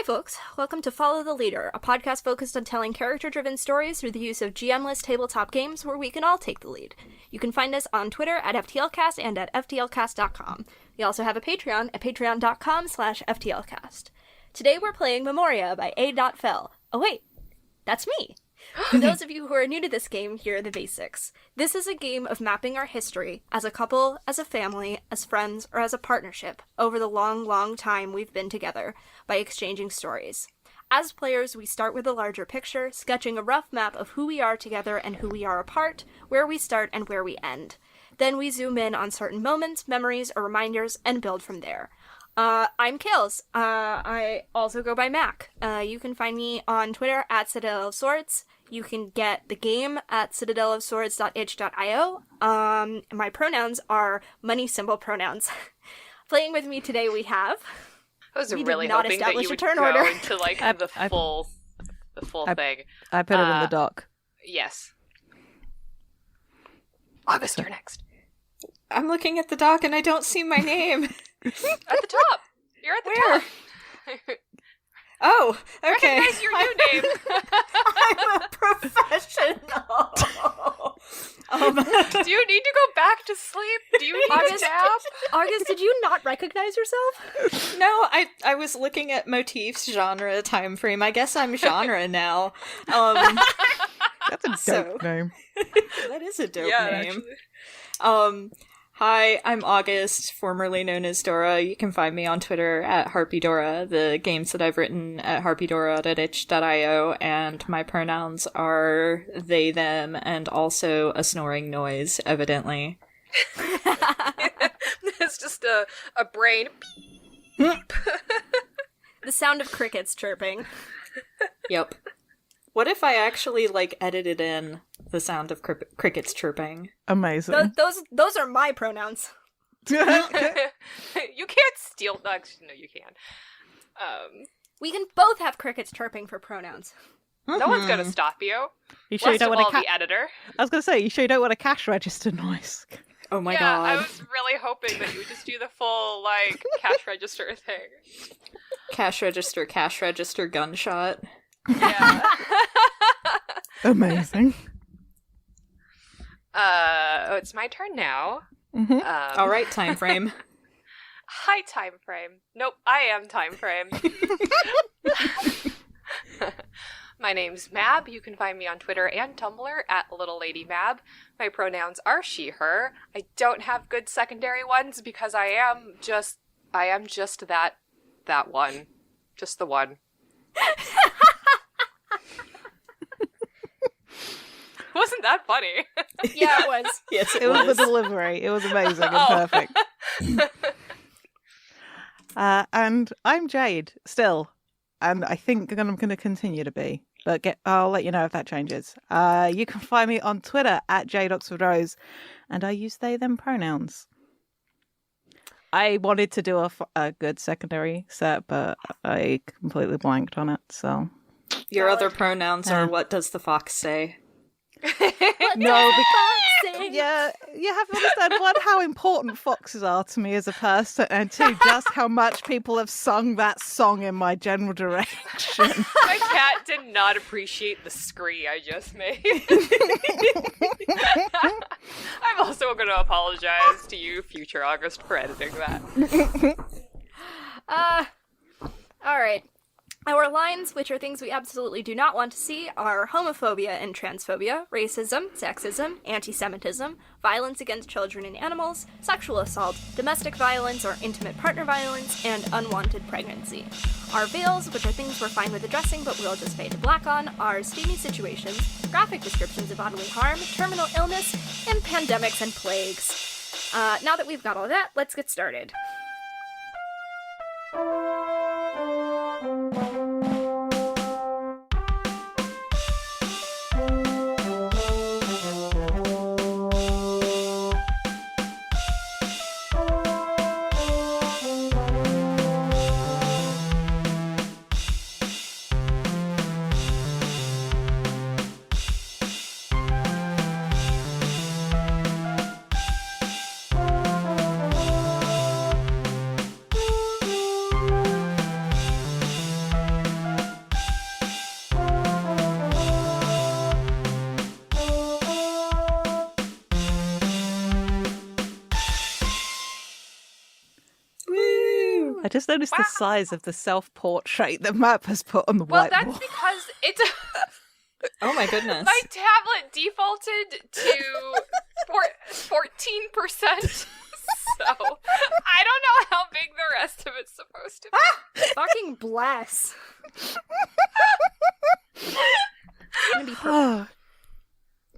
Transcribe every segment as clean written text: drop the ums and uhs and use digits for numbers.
folks. Welcome to Follow the Leader, a podcast focused on telling character-driven stories through the use of GM-less tabletop games where we can all take the lead. You can find us on Twitter at FTLcast and at FTLcast.com. We also have a Patreon at patreon.com/FTLcast. Today we're playing Memoria by A.Fell. Oh wait, that's me! For those of you who are new to this game, here are the basics. This is a game of mapping our history, as a couple, as a family, as friends, or as a partnership, over the long, long time we've been together, by exchanging stories. As players, we start with a larger picture, sketching a rough map of who we are together and who we are apart, where we start and where we end. Then we zoom in on certain moments, memories, or reminders, and build from there. I'm Kales. I also go by Mac. You can find me on Twitter at Citadel of Swords. You can get the game at citadelofswords.itch.io. My pronouns are money symbol pronouns. Playing with me today we have... I was really hoping that you would go into like the full thing. I put it in the doc. Yes. August, you're next. I'm looking at the doc and I don't see my name. At the top. You're at the top. Oh, okay. Recognize your new name. I'm a professional! Do you need to go back to sleep? Do you need to nap? August, did you not recognize yourself? No, I was looking at motifs, genre, time frame. I guess I'm genre now. That's a dope name. That is a dope name. Actually. Hi, I'm August, formerly known as Dora. You can find me on Twitter at HarpyDora, the games that I've written at harpydora.itch.io, and my pronouns are they, them, and also a snoring noise, evidently. It's just a brain. The sound of crickets chirping. Yep. What if I actually, edited in the sound of crickets chirping? Amazing. Those are my pronouns. You can't steal... Actually, no, you can. We can both have crickets chirping for pronouns. No one's gonna stop you. You sure you don't want the editor. I was going to say, you sure you don't want a cash register noise? Oh my god. god. I was really hoping that you would just do the full, cash register thing. Cash register, gunshot. Yeah. Amazing. It's my turn now. Mm-hmm. All right, time frame. Hi, time frame. Nope, I am time frame. My name's Mab. You can find me on Twitter and Tumblr at Little Lady Mab. My pronouns are she, her. I don't have good secondary ones because I am just that one. Just the one. Wasn't that funny? Yeah, it was. Yes, It was the delivery. It was amazing and perfect. And I'm Jade, still. And I think I'm going to continue to be. But I'll let you know if that changes. You can find me on Twitter at Jade Oxford Rose. And I use they, them pronouns. I wanted to do a good secondary set, but I completely blanked on it, so... Your other pronouns are what does the fox say? No, yeah, you have to understand, one, how important foxes are to me as a person, and two, just how much people have sung that song in my general direction. My cat did not appreciate the scree I just made. I'm also going to apologize to you, future August, for editing that. Alright. Our lines, which are things we absolutely do not want to see, are homophobia and transphobia, racism, sexism, anti-Semitism, violence against children and animals, sexual assault, domestic violence or intimate partner violence, and unwanted pregnancy. Our veils, which are things we're fine with addressing but we'll just fade to black on, are steamy situations, graphic descriptions of bodily harm, terminal illness, and pandemics and plagues. Now that we've got all that, let's get started. I just noticed the size of the self-portrait that Map has put on the Well, whiteboard. that's because it's... Oh my goodness. My tablet defaulted to 14%. So, I don't know how big the rest of it's supposed to be. Fucking bless. I'm gonna be purple. Oh,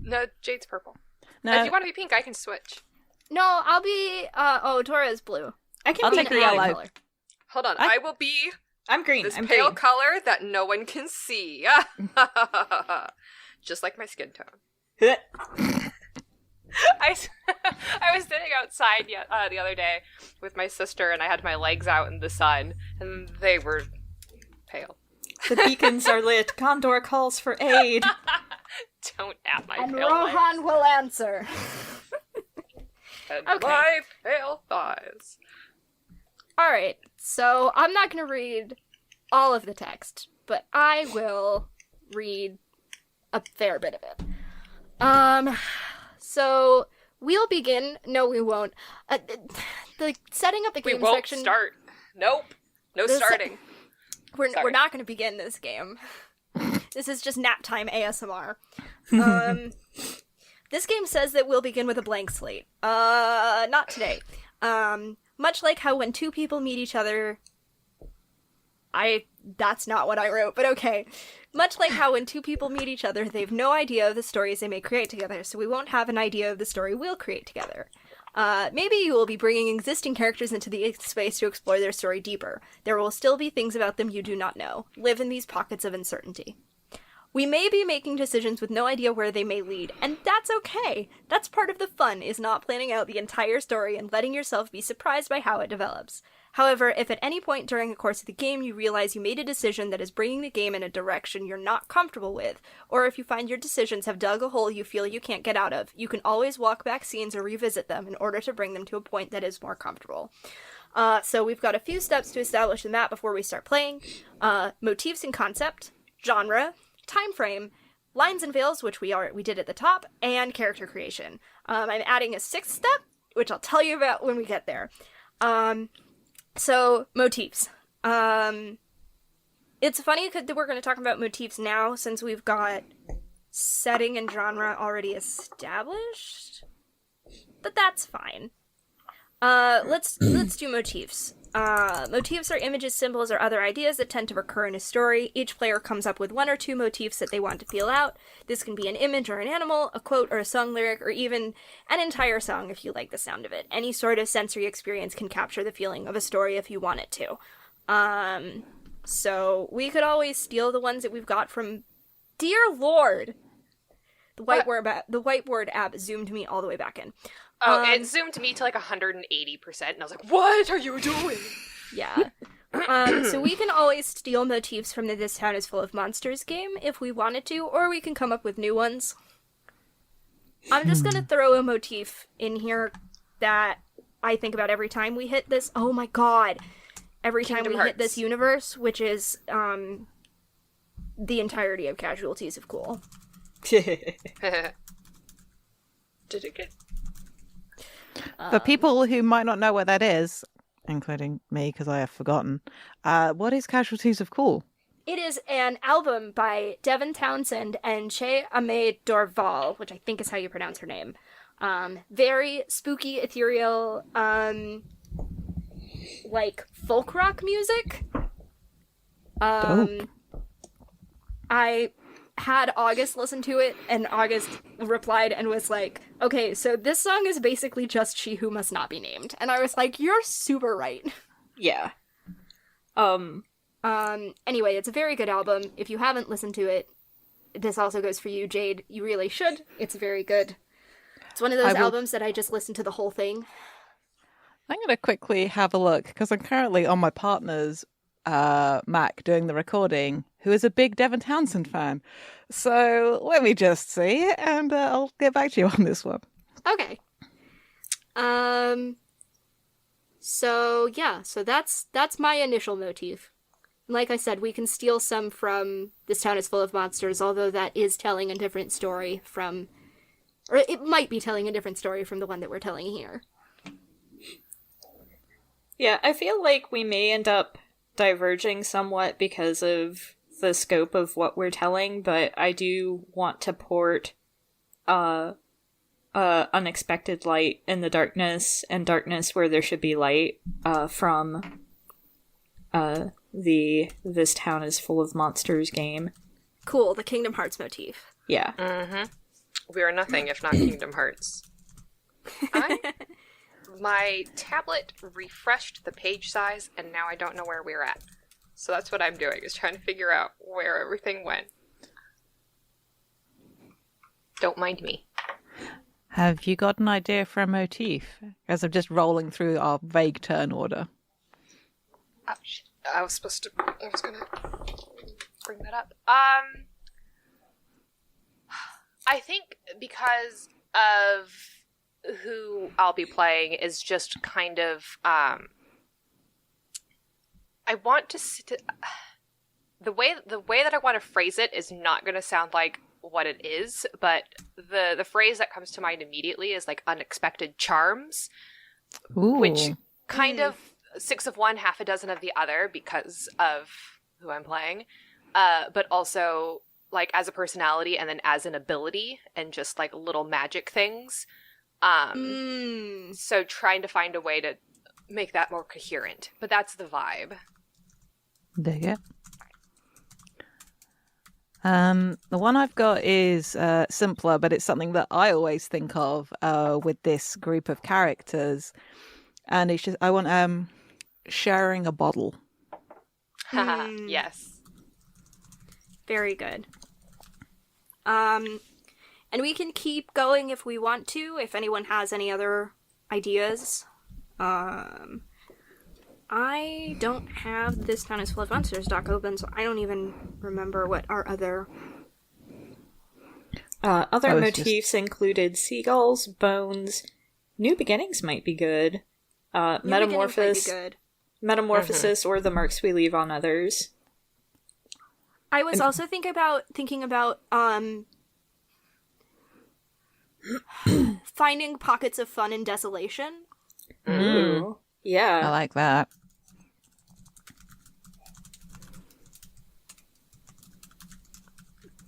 No, Jade's purple. no, If you want to be pink, I can switch. No, I'll be. Dora is blue. I can I'll be take the green. yellow. Color. Hold on, I- I will be I'm green. this I'm pale green. color that no one can see. Just like my skin tone. I was sitting outside the other day with my sister, and I had my legs out in the sun, and they were pale. The beacons are lit. Condor calls for aid. Don't at my And pale legs. Rohan will answer. And Okay. my pale thighs. All right, so I'm not going to read all of the text, but I will read a fair bit of it. So we'll begin. No, we won't. The setting up the We game won't section. start. Nope. No The starting. We're Sorry. not going to begin this game. This is just nap time ASMR. This game says that we'll begin with a blank slate. Not today. Much like how when two people meet each other... That's not what I wrote, but okay. Much like how when two people meet each other, they have no idea of the stories they may create together, so we won't have an idea of the story we'll create together. Maybe you will be bringing existing characters into the space to explore their story deeper. There will still be things about them you do not know. Live in these pockets of uncertainty. We may be making decisions with no idea where they may lead, and that's okay. That's part of the fun, is not planning out the entire story and letting yourself be surprised by how it develops. However, if at any point during the course of the game you realize you made a decision that is bringing the game in a direction you're not comfortable with, or if you find your decisions have dug a hole you feel you can't get out of, you can always walk back scenes or revisit them in order to bring them to a point that is more comfortable. So we've got a few steps to establish the map before we start playing. Motifs and concept, genre, time frame, lines and veils, which we did at the top, and character creation. I'm adding a sixth step, which I'll tell you about when we get there. So, motifs. It's funny that we're going to talk about motifs now, since we've got setting and genre already established. But that's fine. Let's do motifs. Motifs are images, symbols, or other ideas that tend to recur in a story. Each player comes up with one or two motifs that they want to feel out. This can be an image or an animal, a quote or a song lyric, or even an entire song if you like the sound of it. Any sort of sensory experience can capture the feeling of a story if you want it to. So we could always steal the ones that we've got from... Dear Lord! The whiteboard app zoomed me all the way back in. Oh, it zoomed me to like 180%, and I was like, what are you doing? Yeah. So we can always steal motifs from the This Town is Full of Monsters game if we wanted to, or we can come up with new ones. I'm just gonna throw a motif in here that I think about every time we hit this. Oh my god. Every time Kingdom we Hearts. hit this universe, which is, the entirety of Casualties of Cool. Did it get... For people who might not know what that is, including me because I have forgotten, what is Casualties of Cool? It is an album by Devin Townsend and Che Ame Dorval, which I think is how you pronounce her name. Very spooky, ethereal, like folk rock music. Dope. I had August listen to it, and August replied and was like, okay, so this song is basically just She Who Must Not Be Named. And I was like, you're super right. Yeah. Anyway, it's a very good album. If you haven't listened to it, this also goes for you, Jade. You really should. It's very good. It's one of those albums that I just listened to the whole thing. I'm going to quickly have a look because I'm currently on my partner's Mac doing the recording, who is a big Devin Townsend fan. So let me just see, and I'll get back to you on this one. Okay. So that's my initial motif. Like I said, we can steal some from This Town is Full of Monsters, although that is telling a different story from... Or it might be telling a different story from the one that we're telling here. Yeah, I feel like we may end up diverging somewhat because of the scope of what we're telling, but I do want to port unexpected light in the darkness and darkness where there should be light from the This Town is Full of Monsters game. Cool, the Kingdom Hearts motif. Yeah. Mm-hmm. We are nothing if not Kingdom Hearts. My tablet refreshed the page size, and now I don't know where we're at. So that's what I'm doing, is trying to figure out where everything went. Don't mind me. Have you got an idea for a motif? As I'm just rolling through our vague turn order. Oh, shit. I was gonna bring that up. I think because of who I'll be playing is just kind of, I want to, the way that I want to phrase it is not going to sound like what it is, but the phrase that comes to mind immediately is like unexpected charms. Ooh. Which kind of 6 of one, half a dozen of the other because of who I'm playing, but also like as a personality and then as an ability and just like little magic things. So trying to find a way to make that more coherent, but that's the vibe. Dig it. The one I've got is simpler, but it's something that I always think of with this group of characters, and it's just I want sharing a bottle. Yes. Very good. And we can keep going if we want to, if anyone has any other ideas. I don't have This Town is Full of Monsters doc open, so I don't even remember what our other... Other motifs included seagulls, bones, New Beginnings might be good, Metamorphosis, or the marks we leave on others. I was also thinking about finding pockets of fun and desolation. Ooh. Yeah. I like that.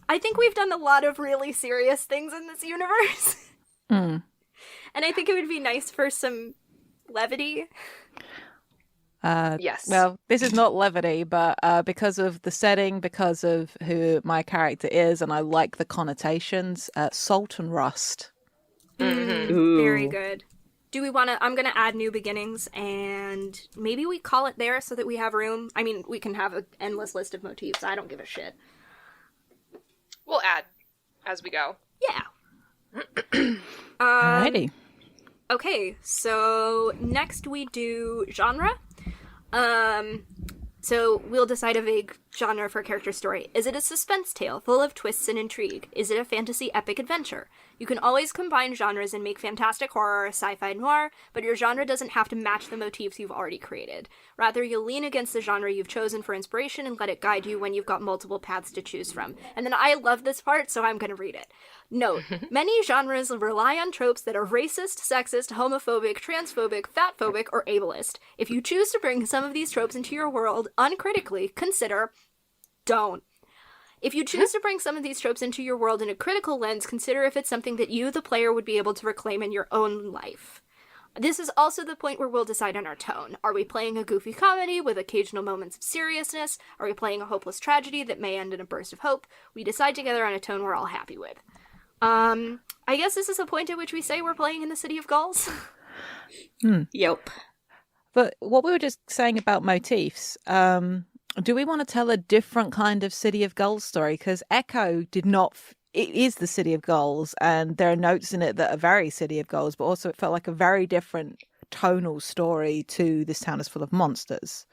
I think we've done a lot of really serious things in this universe. And I think it would be nice for some levity. Yes. Well, this is not levity, but because of the setting, because of who my character is, and I like the connotations, salt and rust. Very good. Do we want to... I'm going to add New Beginnings, and maybe we call it there so that we have room. I mean, we can have an endless list of motifs. I don't give a shit. We'll add as we go. Yeah. Alrighty. Okay, so next we do genre. So we'll decide a vague genre for character story. Is it a suspense tale full of twists and intrigue? Is it a fantasy epic adventure? You can always combine genres and make fantastic horror or sci-fi noir, but your genre doesn't have to match the motifs you've already created. Rather, you'll lean against the genre you've chosen for inspiration and let it guide you when you've got multiple paths to choose from. And then I love this part, so I'm going to read it. Note, many genres rely on tropes that are racist, sexist, homophobic, transphobic, fatphobic, or ableist. If you choose to bring some of these tropes into your world uncritically, consider... don't. If you choose to bring some of these tropes into your world in a critical lens, consider if it's something that you, the player, would be able to reclaim in your own life. This is also the point where we'll decide on our tone. Are we playing a goofy comedy with occasional moments of seriousness? Are we playing a hopeless tragedy that may end in a burst of hope? We decide together on a tone we're all happy with. I guess this is a point at which we say we're playing in the City of Gulls. Yep. But what we were just saying about motifs, do we want to tell a different kind of City of Gulls story? Because Echo did not... it is the City of Gulls, and there are notes in it that are very City of Gulls, but also it felt like a very different tonal story to This Town is Full of Monsters.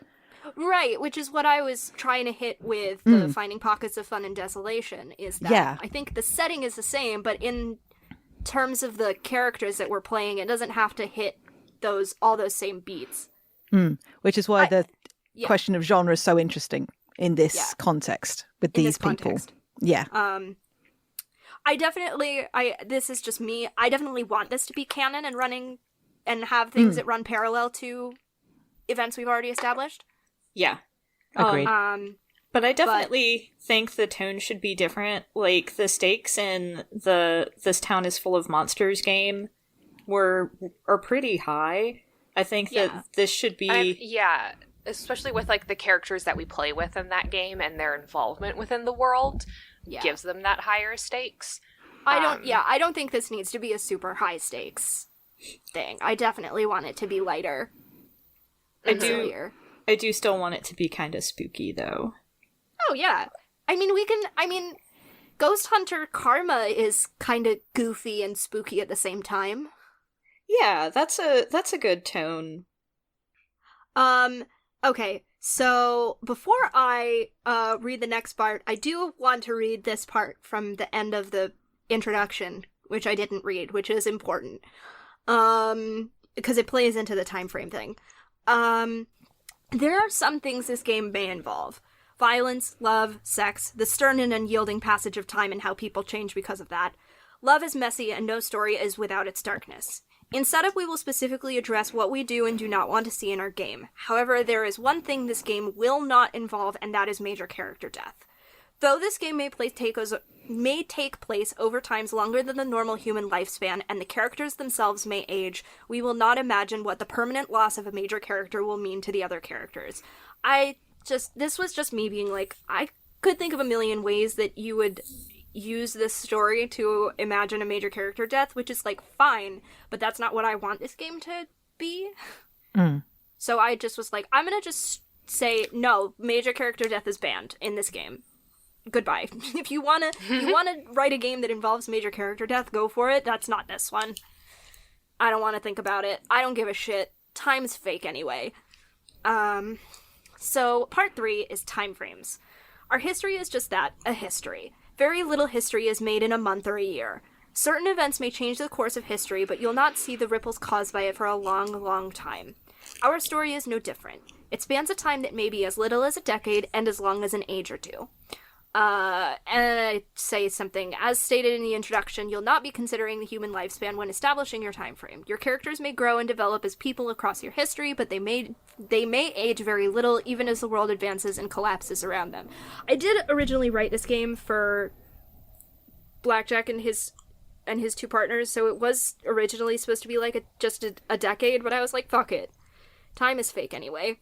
Right, which is what I was trying to hit with the finding pockets of fun and desolation, is that I think the setting is the same, but in terms of the characters that we're playing, it doesn't have to hit all those same beats. Which is why the question of genre is so interesting in this context with these people. Context. Yeah. This is just me, I definitely want this to be canon and running and have things that run parallel to events we've already established. Yeah. Agreed. But I definitely think the tone should be different. Like, the stakes in the This Town is Full of Monsters game are pretty high. I think that this should be... yeah, especially with, like, the characters that we play with in that game and their involvement within the world gives them that higher stakes. I don't think this needs to be a super high stakes thing. I definitely want it to be lighter and sillier. I do still want it to be kind of spooky, though. Oh, yeah. I mean, Ghost Hunter Karma is kind of goofy and spooky at the same time. Yeah, that's a good tone. Okay, so before I read the next part, I do want to read this part from the end of the introduction, which I didn't read, which is important. Because it plays into the time frame thing. There are some things this game may involve. Violence, love, sex, the stern and unyielding passage of time and how people change because of that. Love is messy and no story is without its darkness. Instead of, we will specifically address what we do and do not want to see in our game. However, there is one thing this game will not involve, and that is major character death. Though this game may take place over times longer than the normal human lifespan, and the characters themselves may age, we will not imagine what the permanent loss of a major character will mean to the other characters. This was just me being like, I could think of a million ways that you would use this story to imagine a major character death, which is, like, fine, but that's not what I want this game to be. So I just was like, I'm gonna just say, no, major character death is banned in this game. Goodbye. If you wanna write a game that involves major character death, go for it. That's not this one. I don't want to think about it. I don't give a shit. Time's fake anyway. So, part 3 is time frames. Our history is just that, a history. Very little history is made in a month or a year. Certain events may change the course of history, but you'll not see the ripples caused by it for a long, long time. Our story is no different. It spans a time that may be as little as a decade and as long as an age or two. And I say something, as stated in the introduction, you'll not be considering the human lifespan when establishing your time frame. Your characters may grow and develop as people across your history, but they may age very little, even as the world advances and collapses around them. I did originally write this game for Blackjack and his two partners, so it was originally supposed to be like just a decade, but I was like, fuck it. Time is fake anyway.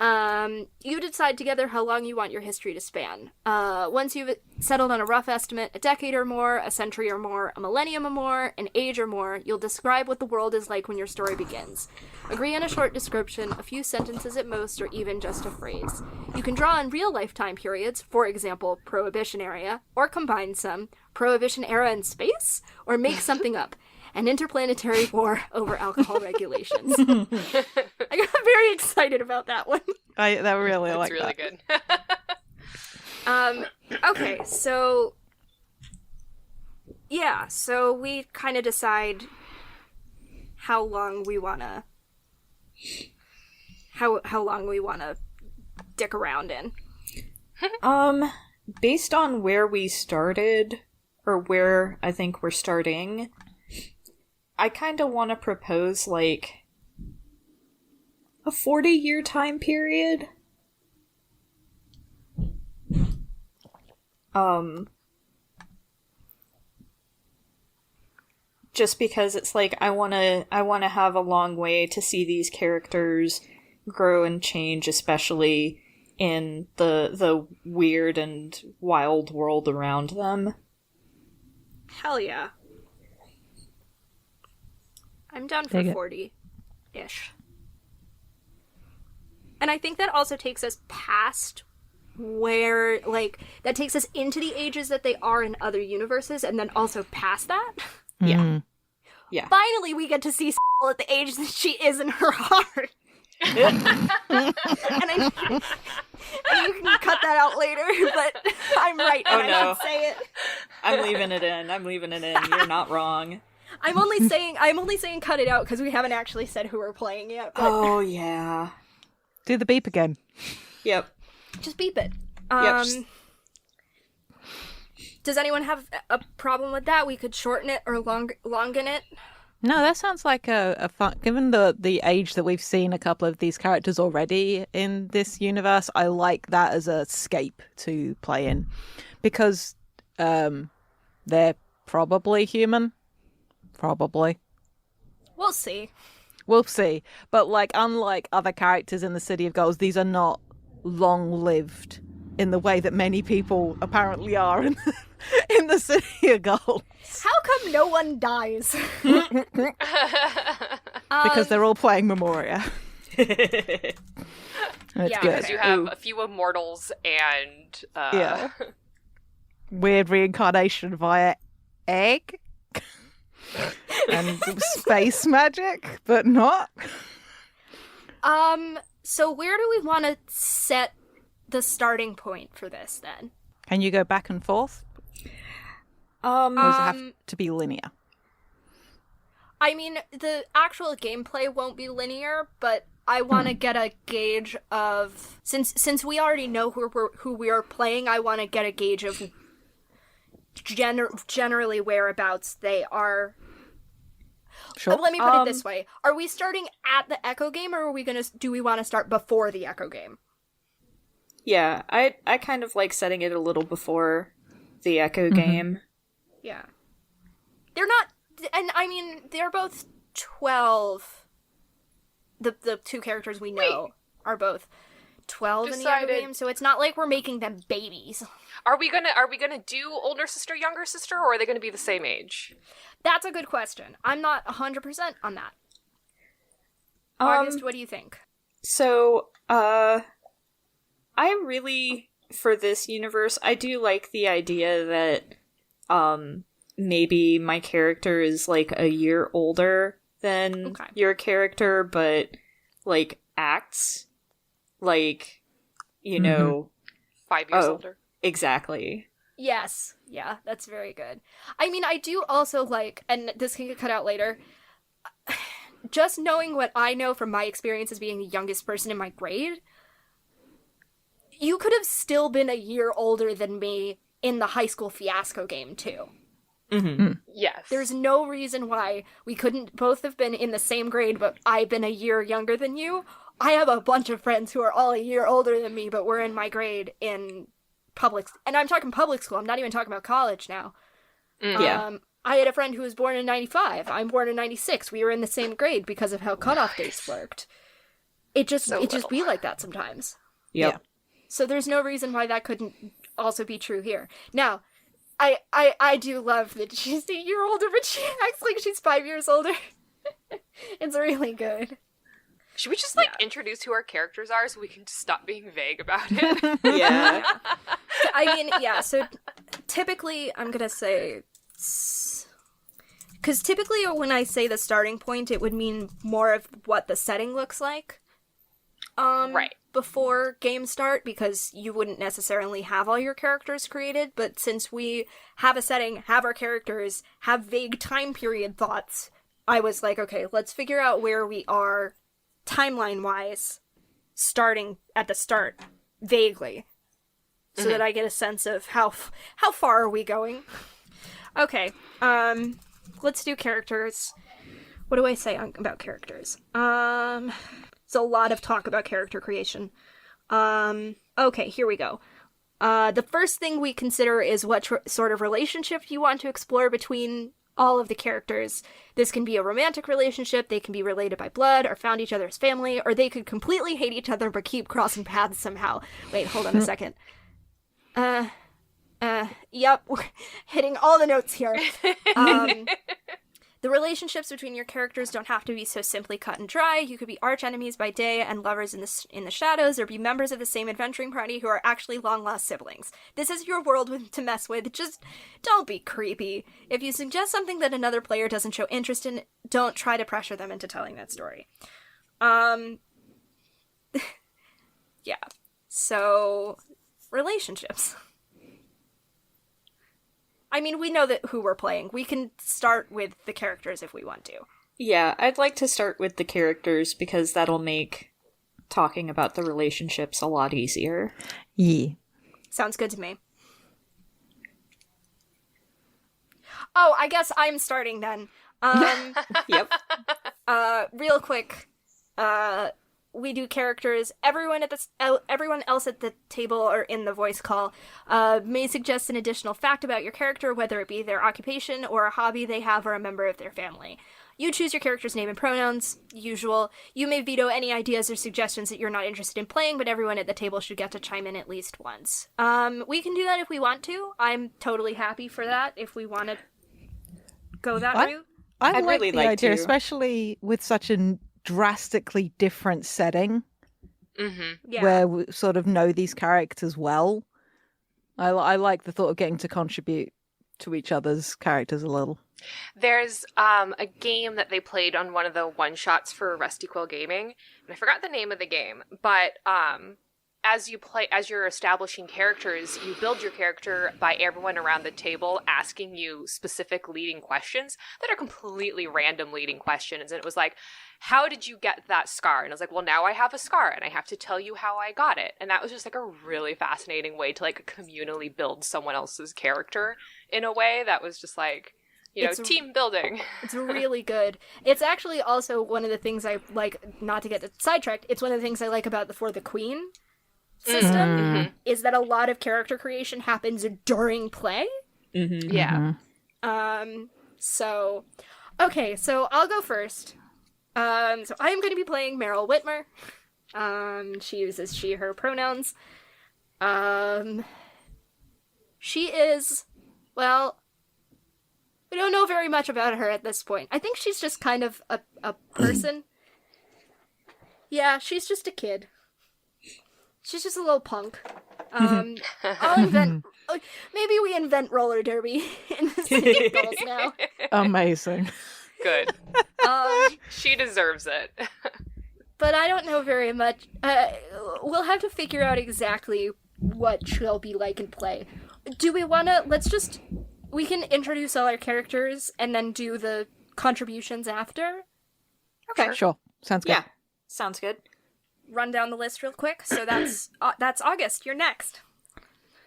You decide together how long you want your history to span. Once you've settled on a rough estimate, a decade or more, a century or more, a millennium or more, an age or more, you'll describe what the world is like when your story begins. Agree on a short description, a few sentences at most, or even just a phrase. You can draw on real-life time periods, for example, Prohibition era, or combine some, Prohibition era in space, or make something up. An interplanetary war over alcohol regulations. I got very excited about that one. That really It's like really that. good. Okay, so yeah, so we kind of decide how long we wanna dick around in. Based on where we started, or where I think we're starting, I kind of want to propose, like, a 40-year time period. Just because it's like, I want to have a long way to see these characters grow and change, especially in the weird and wild world around them. Hell yeah. I'm down for 40-ish. And I think that also takes us past where, like, that takes us into the ages that they are in other universes, and then also past that. Yeah. Yeah. Finally, we get to see at the age that she is in her heart. and you can cut that out later, but I'm right, and I should say it. I'm leaving it in. You're not wrong. I'm only saying cut it out because we haven't actually said who we're playing yet. But... Oh, yeah. Do the beep again. Yep. Just beep it. Yep. Does anyone have a problem with that? We could shorten it or longen it. No, that sounds like a fun. Given the age that we've seen a couple of these characters already in this universe, I like that as a scape to play in, because they're probably human. Probably. We'll see. We'll see. But like, unlike other characters in the City of Gulls, these are not long-lived in the way that many people apparently are in the City of Gulls. How come no one dies? Because they're all playing Memoria. It's Yeah, good. Because you have a few immortals and Yeah. Weird reincarnation via egg. And space magic, but not. So where do we want to set the starting point for this then? Can you go back and forth? Or does it have to be linear? I mean, the actual gameplay won't be linear, but I want to get a gauge of since we already know who we are playing. I want to get a gauge of generally whereabouts they are. Sure. Let me put it this way: are we starting at the Echo game, or do we want to start before the Echo game? Yeah, I kind of like setting it a little before the Echo game. Yeah. They're not, and I mean, they're both 12. The two characters we know are both 12 in the Echo game, so it's not like we're making them babies. Are we gonna do older sister, younger sister, or are they gonna be the same age? That's a good question. I'm not 100% on that. August, what do you think? So, I really, for this universe, I do like the idea that, maybe my character is, like, a year older than your character, but, like, acts like, you know... 5 years older. Exactly. Yes. Yeah, that's very good. I mean, I do also like, and this can get cut out later, just knowing what I know from my experience as being the youngest person in my grade, you could have still been a year older than me in the high school fiasco game, too. Yes. There's no reason why we couldn't both have been in the same grade, but I've been a year younger than you. I have a bunch of friends who are all a year older than me, but we're in my grade in public, and I'm talking public school. I'm not even talking about college now. Yeah. I had a friend who was born in 95. I'm born in 96. We were in the same grade because of how cutoff dates worked. It just be like that sometimes. Yep. Yeah. So there's no reason why that couldn't also be true here. Now, I do love that she's a year older, but she acts like she's 5 years older. It's really good. Should we just, introduce who our characters are so we can just stop being vague about it? Yeah. I mean, yeah, so typically, I'm gonna say... Because typically when I say the starting point, it would mean more of what the setting looks like. Right. Before game start, because you wouldn't necessarily have all your characters created, but since we have a setting, have our characters, have vague time period thoughts, I was like, okay, let's figure out where we are timeline-wise, starting at the start, vaguely, so that I get a sense of how far are we going. Okay, let's do characters. What do I say about characters? It's a lot of talk about character creation. Okay, here we go. The first thing we consider is what sort of relationship you want to explore between all of the characters. This can be a romantic relationship, they can be related by blood, or found each other as family, or they could completely hate each other but keep crossing paths somehow. Wait, hold on a second. Yep, we're hitting all the notes here. The relationships between your characters don't have to be so simply cut and dry. You could be arch enemies by day and lovers in the shadows, or be members of the same adventuring party who are actually long-lost siblings. This is your world to mess with. Just don't be creepy. If you suggest something that another player doesn't show interest in, don't try to pressure them into telling that story. Yeah. So, relationships. I mean, we know who we're playing. We can start with the characters if we want to. Yeah, I'd like to start with the characters because that'll make talking about the relationships a lot easier. Yeah. Sounds good to me. Oh, I guess I'm starting then. Yep. Real quick, we do characters. Everyone else at the table or in the voice call may suggest an additional fact about your character, whether it be their occupation or a hobby they have or a member of their family. You choose your character's name and pronouns, usual. You may veto any ideas or suggestions that you're not interested in playing, but everyone at the table should get to chime in at least once. We can do that if we want to. I'm totally happy for that if we want to go that route. I I'd like really the like idea, to. especially with such a drastically different setting Yeah. where we sort of know these characters well. I like the thought of getting to contribute to each other's characters a little. There's a game that they played on one of the one-shots for Rusty Quill Gaming, and I forgot the name of the game, but as you're establishing characters, you build your character by everyone around the table asking you specific leading questions that are completely random leading questions. And it was like, how did you get that scar? And I was like, well, now I have a scar and I have to tell you how I got it. And that was just like a really fascinating way to like communally build someone else's character in a way that was just like, team building. It's really good. It's actually also one of the things I like, not to get sidetracked, it's one of the things I like about the For the Queen system, is that a lot of character creation happens during play. Yeah. So, okay, so I'll go first. So I am going to be playing Meryl Whitmer. She uses she, her pronouns. She is, well, we don't know very much about her at this point. I think she's just kind of a person. Yeah, she's just a kid. She's just a little punk. I'll invent... Maybe we invent roller derby in the City of Gulls now. Amazing. Good. She deserves it. But I don't know very much. We'll have to figure out exactly what she'll be like in play. Do we want to... We can introduce all our characters and then do the contributions after? Okay. Sure. Sounds good. Yeah. Sounds good. Run down the list real quick. So that's August. You're next.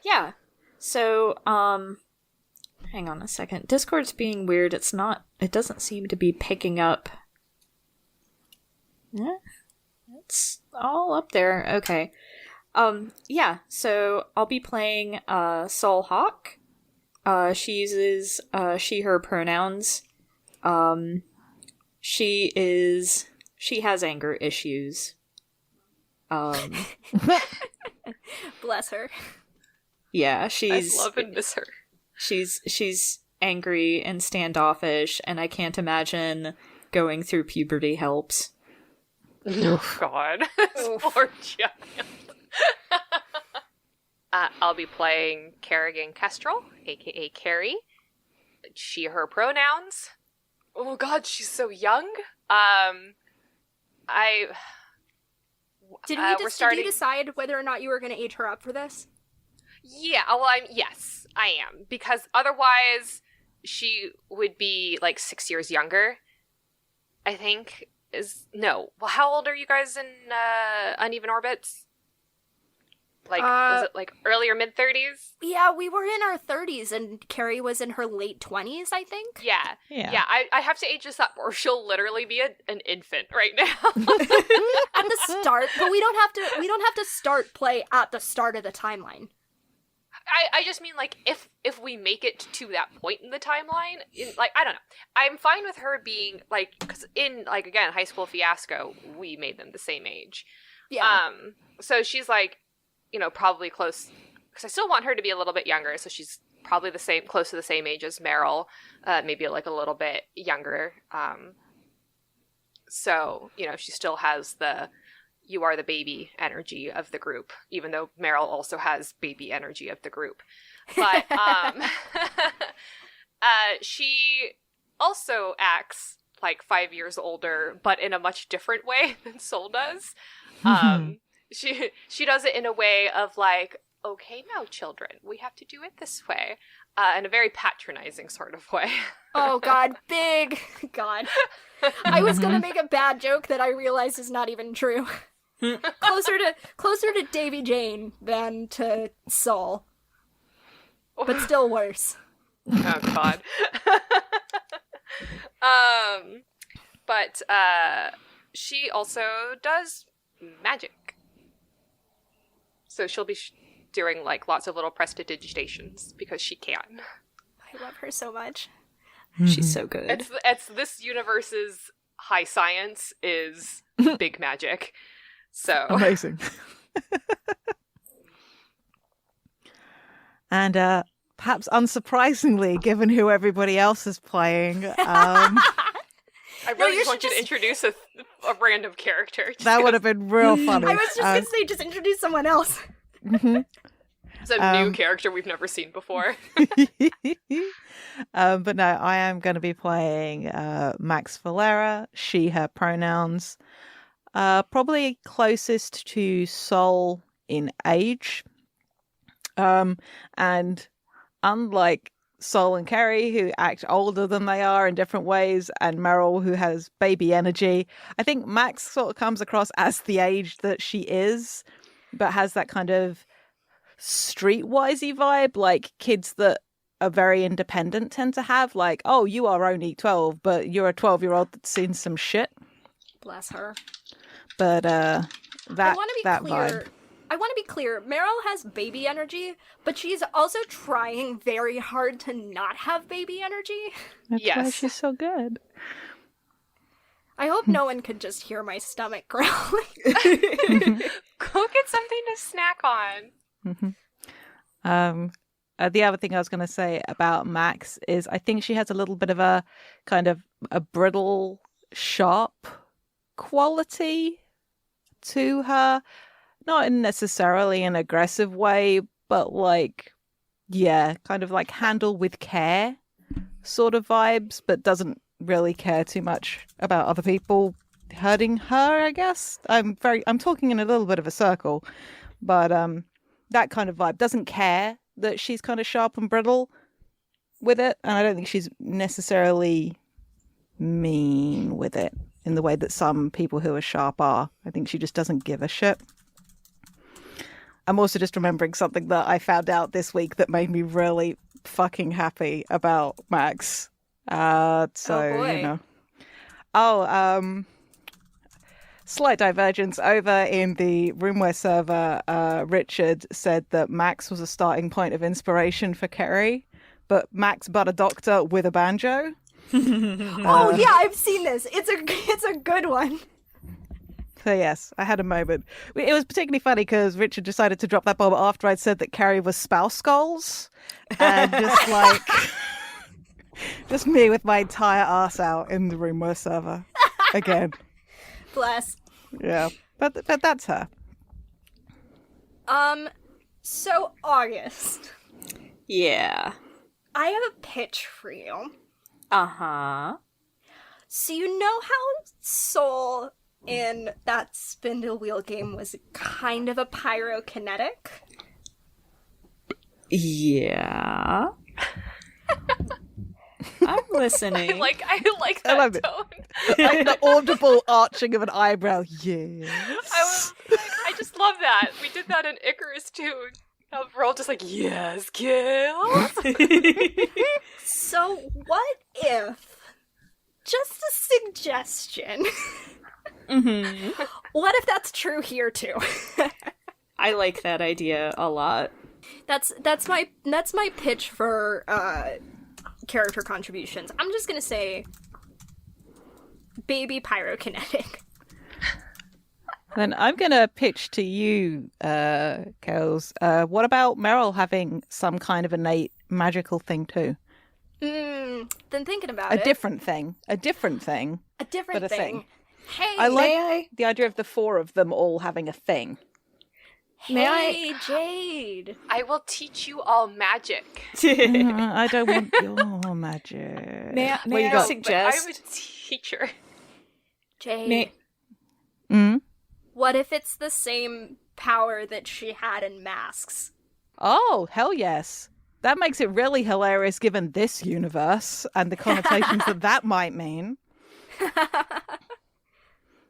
Yeah. So, hang on a second. Discord's being weird. It doesn't seem to be picking up. Yeah. It's all up there. Okay. Yeah. So I'll be playing, Soul Hawk. She uses, she, her pronouns. She has anger issues. Bless her. Yeah, I love and miss her. She's angry and standoffish, and I can't imagine going through puberty helps. Oh, God. This poor child. I'll be playing Kerrigan Kestrel, aka Carrie. She, her pronouns. Oh, God, she's so young. Did you decide whether or not you were going to age her up for this? Yeah, well, yes, I am. Because otherwise, she would be, 6 years younger, I think. Well, how old are you guys in Uneven Orbits? Was it, early or mid-30s? Yeah, we were in our 30s, and Carrie was in her late 20s, I think. Yeah. I have to age this up, or she'll literally be an infant right now. At the start, but we don't have to start play at the start of the timeline. I just mean, if we make it to that point in the timeline, I don't know. I'm fine with her being, because in, again, High School Fiasco, we made them the same age. Yeah. So she's, probably close, because I still want her to be a little bit younger, so she's probably close to the same age as Meryl, maybe, a little bit younger. So, she still has the you are the baby energy of the group, even though Meryl also has baby energy of the group. But she also acts 5 years older, but in a much different way than Soul does. She does it in a way of okay, now children, we have to do it this way, in a very patronizing sort of way. Oh God, big God. I was gonna make a bad joke that I realize is not even true. closer to Davy Jane than to Soul, but still worse. Oh God. But she also does magic. So she'll be doing like lots of little prestidigitations because she can. I love her so much. She's so good. It's this universe's high science is big magic. So Amazing. And perhaps unsurprisingly, given who everybody else is playing, I really you just want you should to introduce a random character. that would have been real funny. I was just going to say, just introduce someone else. It's a new character we've never seen before. But no, I am going to be playing Max Valera, she, her pronouns. Probably closest to Sol in age. And unlike Sol and Kerry, who act older than they are in different ways, and Meryl, who has baby energy, I think Max sort of comes across as the age that she is, but has that kind of streetwisey vibe, like kids that are very independent tend to have. Like, oh, you are only 12, but you're a 12-year-old that's seen some shit. Bless her. But that I want to be that clear. vibe. I want to be clear. Meryl has baby energy, but she's also trying very hard to not have baby energy. That's why Yes. she's so good. I hope no one could just hear my stomach growling. Go get something to snack on. The other thing I was going to say about Max is I think she has a little bit of a kind of a brittle, sharp quality to her. Not in necessarily an aggressive way, but like, yeah, kind of like handle with care sort of vibes, but doesn't really care too much about other people hurting her, I guess. I'm talking in a little bit of a circle, but that kind of vibe. Doesn't care that she's kind of sharp and brittle with it, and I don't think she's necessarily mean with it in the way that some people who are sharp are. I think she just doesn't give a shit. I'm also just remembering something that I found out this week that made me really fucking happy about Max. Oh, boy. You know. Slight divergence over in the RuneWare server. Richard said that Max was a starting point of inspiration for Kerry, but Max but a doctor with a banjo. Oh yeah, I've seen this. It's a good one. So yes, I had a moment. It was particularly funny because Richard decided to drop that bomb after I'd said that Carrie was spouse goals, and just like, just me with my entire arse out in the RuneWare server again. Bless. Yeah, but that's her. So August, Yeah. I have a pitch for you. Uh-huh. So you know how Soul in that spindle wheel game was kind of a pyrokinetic? Yeah. I'm listening. I like I love that it. tone. Like the audible arching of an eyebrow. Yes. I just love that. We did that in Icarus too. We're all just like, yes, kills. So what if, just a suggestion, Mm-hmm. what if that's true here too? I like that idea a lot. That's my pitch for character contributions. I'm just gonna say baby pyrokinetic. Then I'm going to pitch to you, Kels. What about Meryl having some kind of innate magical thing too? Then thinking about A it. different thing. A different thing. A different but a thing. thing. Hey, I like May I? the idea of the four of them all having a thing. May I- hey, Jade. I will teach you all magic. I don't want your magic. May I What you I got? suggest? But I'm a teacher. Jade. May- Mm? What if it's the same power that she had in Masks? Oh, hell yes. That makes it really hilarious given this universe and the connotations that might mean.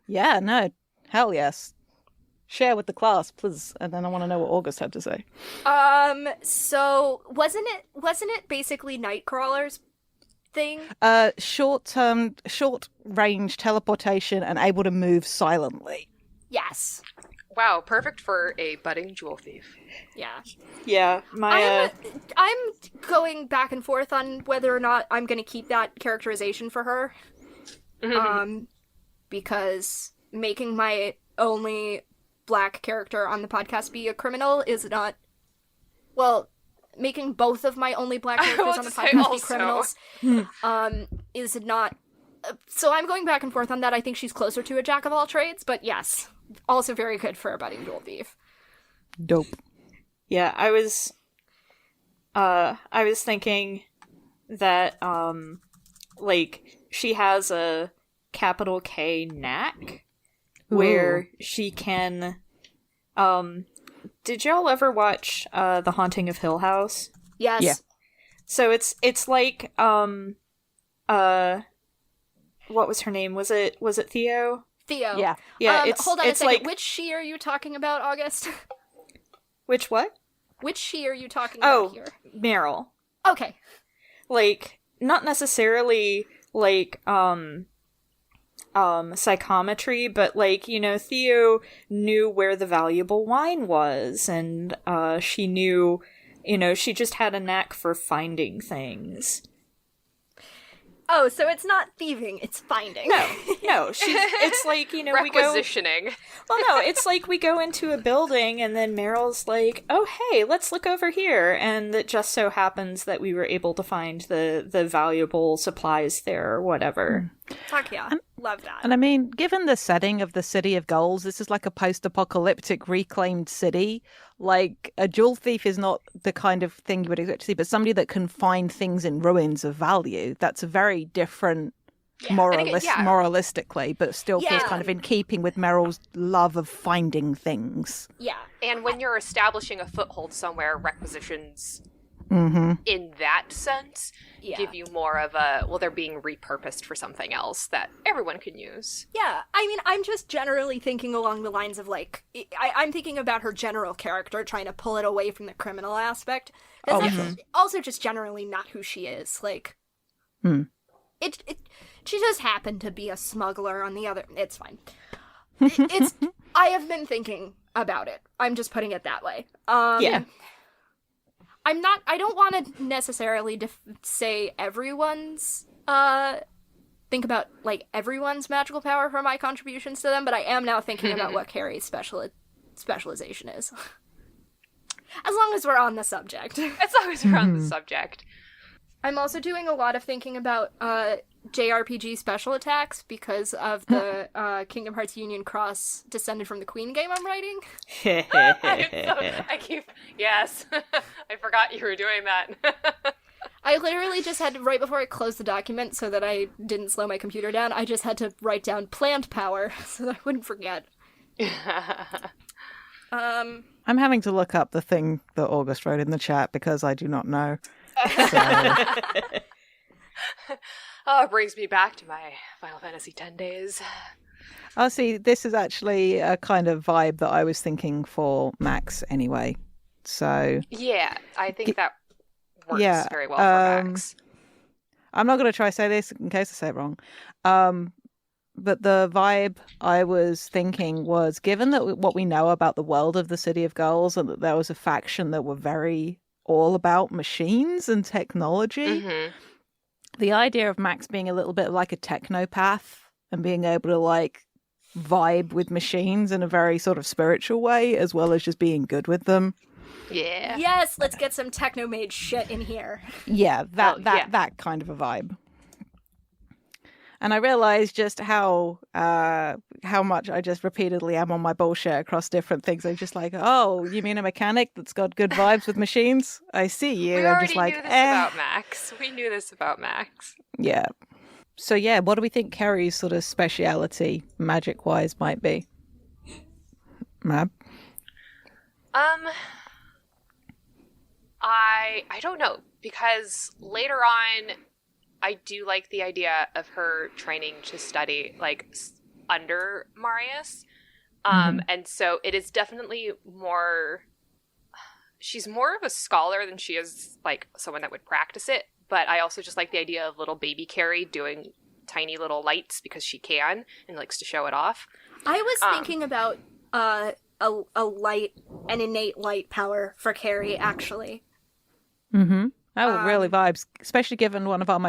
Yeah, no. Hell yes. Share with the class, please. And then I want to know what August had to say. So wasn't it basically night crawlers? thing? Short range teleportation and able to move silently. Yes. Wow, perfect for a budding jewel thief. Yeah. Yeah, my I'm going back and forth on whether or not I'm going to keep that characterization for her. Because making my only black character on the podcast be a criminal is not... Well, making both of my only black characters on the podcast be criminals is not... So I'm going back and forth on that. I think she's closer to a jack of all trades, but yes, also very good for a budding jewel thief. Dope. Yeah, I was thinking that like she has a capital K knack where she can did y'all ever watch The Haunting of Hill House? Yes. Yeah. So it's like what was her name? Was it Theo? Theo. Yeah. Yeah, hold on a it's second. like Which she are you talking about, August? which what? Which she are you talking about here? Meryl. Okay. Like not necessarily like psychometry, but like, you know, Theo knew where the valuable wine was, and she knew, you know, she just had a knack for finding things. Oh, so it's not thieving, it's finding. No, it's like, you know, we go... Requisitioning. Well, no, it's like we go into a building and then Meryl's like, oh, hey, let's look over here. And it just so happens that we were able to find the valuable supplies there or whatever. Fuck yeah. Love that. And I mean, given the setting of the City of Gulls, this is like a post-apocalyptic reclaimed city. Like, a jewel thief is not the kind of thing you would expect to see, but somebody that can find things in ruins of value. That's a very different, moralistically, but still feels kind of in keeping with Meryl's love of finding things. Yeah. And when you're establishing a foothold somewhere, requisitions in that sense give you more of a, well, they're being repurposed for something else that everyone can use. Yeah, I mean, I'm just generally thinking along the lines of, like, I'm thinking about her general character, trying to pull it away from the criminal aspect. That's also just generally not who she is. Like, she just happened to be a smuggler on the other... It's fine. I have been thinking about it. I'm just putting it that way. I don't want to necessarily say everyone's, think about, like, everyone's magical power for my contributions to them, but I am now thinking about what Carrie's specialization is. As long as we're on the subject. As long as we're on the subject. I'm also doing a lot of thinking about, JRPG special attacks because of the, Kingdom Hearts Union Cross Descended from the Queen game I'm writing. Yes. I forgot you were doing that. I literally just had to, right before I closed the document so that I didn't slow my computer down, I just had to write down plant power so that I wouldn't forget. I'm having to look up the thing that August wrote in the chat because I do not know. So... Oh, it brings me back to my Final Fantasy X days. Oh, see, this is actually a kind of vibe that I was thinking for Max anyway. So yeah, I think that works very well for Max. I'm not going to try to say this in case I say it wrong. But the vibe I was thinking was, given that what we know about the world of the City of Gulls and that there was a faction that were very all about machines and technology, the idea of Max being a little bit like a technopath and being able to like vibe with machines in a very sort of spiritual way, as well as just being good with them. Yeah. Yes, let's get some techno-made shit in here. Yeah, that kind of a vibe. And I realized just how much I just repeatedly am on my bullshit across different things. I'm just like, oh, you mean a mechanic that's got good vibes with machines? I see you. We I'm already just like, knew this about Max. We knew this about Max. Yeah. So yeah, what do we think Kerry's sort of speciality, magic-wise, might be? Mab? I don't know, because later on, I do like the idea of her training to study, like, under Marius. And so it is definitely more... She's more of a scholar than she is, like, someone that would practice it. but I also just like the idea of little baby Carrie doing tiny little lights because she can and likes to show it off. I was thinking about a an innate light power for Carrie, actually. Mm-hmm. Oh, really vibes, especially given one of our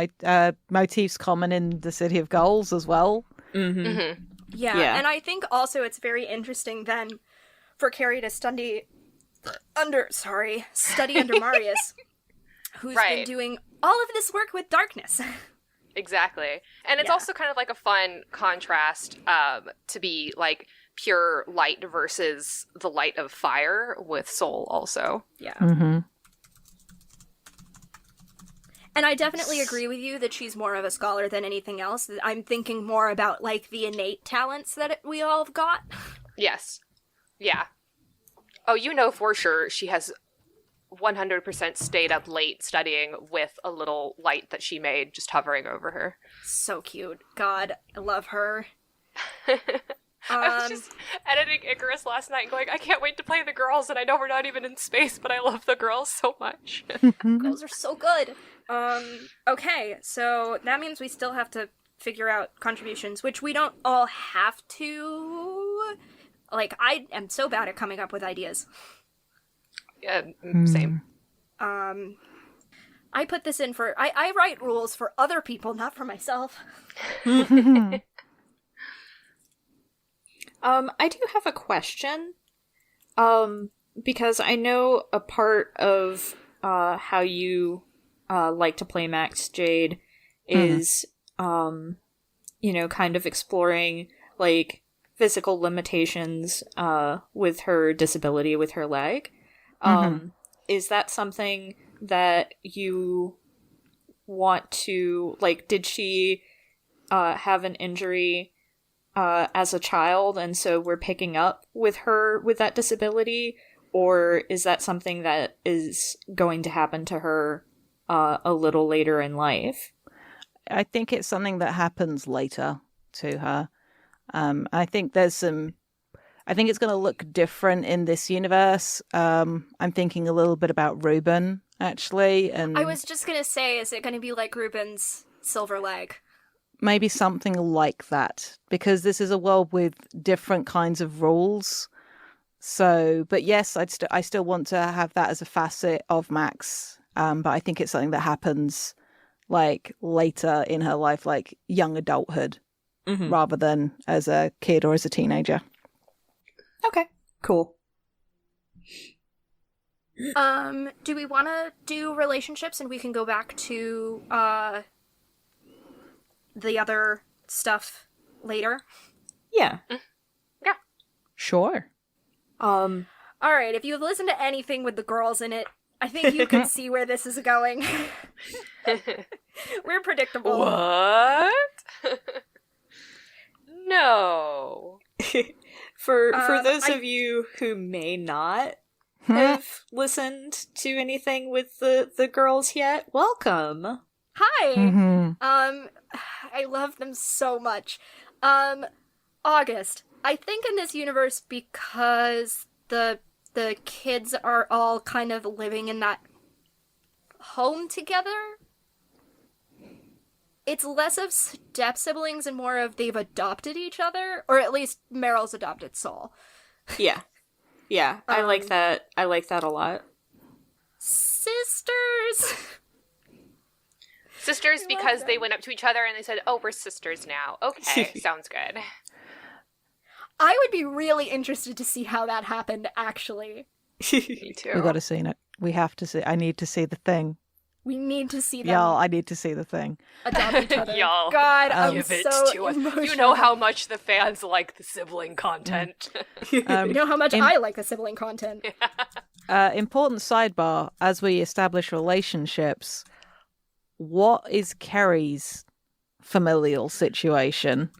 motifs common in the City of Gulls as well. Mm-hmm. Mm-hmm. Yeah, and I think also it's very interesting then for Carrie to study under Marius, who's been doing all of this work with darkness. Exactly. And it's also kind of like a fun contrast to be like pure light versus the light of fire with soul also. Yeah. Mm-hmm. And I definitely agree with you that she's more of a scholar than anything else. I'm thinking more about, like, the innate talents that we all have got. Yes. Yeah. Oh, you know for sure she has 100% stayed up late studying with a little light that she made just hovering over her. So cute. God, I love her. I was just editing Icarus last night and going, I can't wait to play the girls, and I know we're not even in space, but I love the girls so much. Girls are so good. Okay, so that means we still have to figure out contributions, which we don't all have to. Like, I am so bad at coming up with ideas. Yeah, same. I put this in for... I write rules for other people, not for myself. I do have a question. Because I know a part of how you like to play Max Jade is, you know, kind of exploring, like, physical limitations with her disability with her leg. Is that something that you want to, like, did she have an injury as a child, and so we're picking up with her with that disability, or is that something that is going to happen to her a little later in life? I think it's something that happens later to her. I think it's going to look different in this universe. I'm thinking a little bit about Ruben, actually. And I was just gonna say, is it gonna be like Ruben's silver leg? maybe something like that, because this is a world with different kinds of rules. So, but yes, I still want to have that as a facet of Max. But I think it's something that happens like later in her life, like young adulthood, rather than as a kid or as a teenager. Okay, cool. Do we want to do relationships and we can go back to the other stuff later? Yeah. Yeah. Sure. All right, if you've listened to anything with the girls in it, I think you can see where this is going. We're predictable. What? No. For those of you who may not have listened to anything with the girls yet, welcome. Hi. I love them so much. August. I think in this universe, because the kids are all kind of living in that home together, it's less of step siblings and more of they've adopted each other, or at least Meryl's adopted Soul. Yeah. Yeah, I like that. I like that a lot. Sisters. Sisters because they went up to each other and they said, "Oh, we're sisters now." Okay, sounds good. I would be really interested to see how that happened, actually. Me too. We got to see it. We have to see. I need to see the thing. We need to see them Y'all, I need to see the thing. adopt each other. Y'all, God, I'm give it so to us. emotional. You know how much the fans like the sibling content. You know how much I like the sibling content. Important sidebar, as we establish relationships, what is Kerry's familial situation?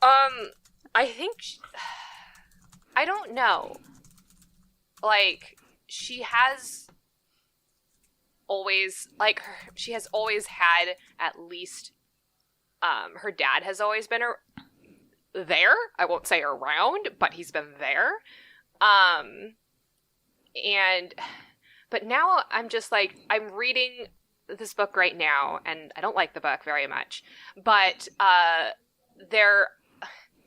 I think I don't know. Like, she has always, like, she has always had at least, her dad has always been there. I won't say around, but he's been there. But now I'm just like, I'm reading this book right now, and I don't like the book very much, but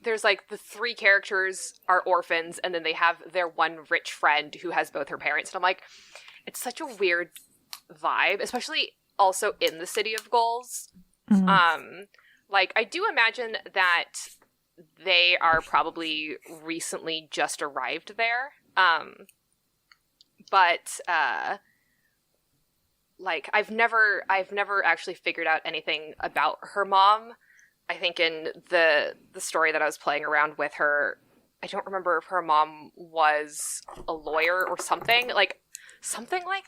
there's like the three characters are orphans, and then they have their one rich friend who has both her parents. And I'm like, it's such a weird vibe, especially also in the City of Gulls. Mhm. Like, I do imagine that they are probably recently just arrived there. But like, I've never actually figured out anything about her mom. I think in the story that I was playing around with her, I don't remember if her mom was a lawyer or something like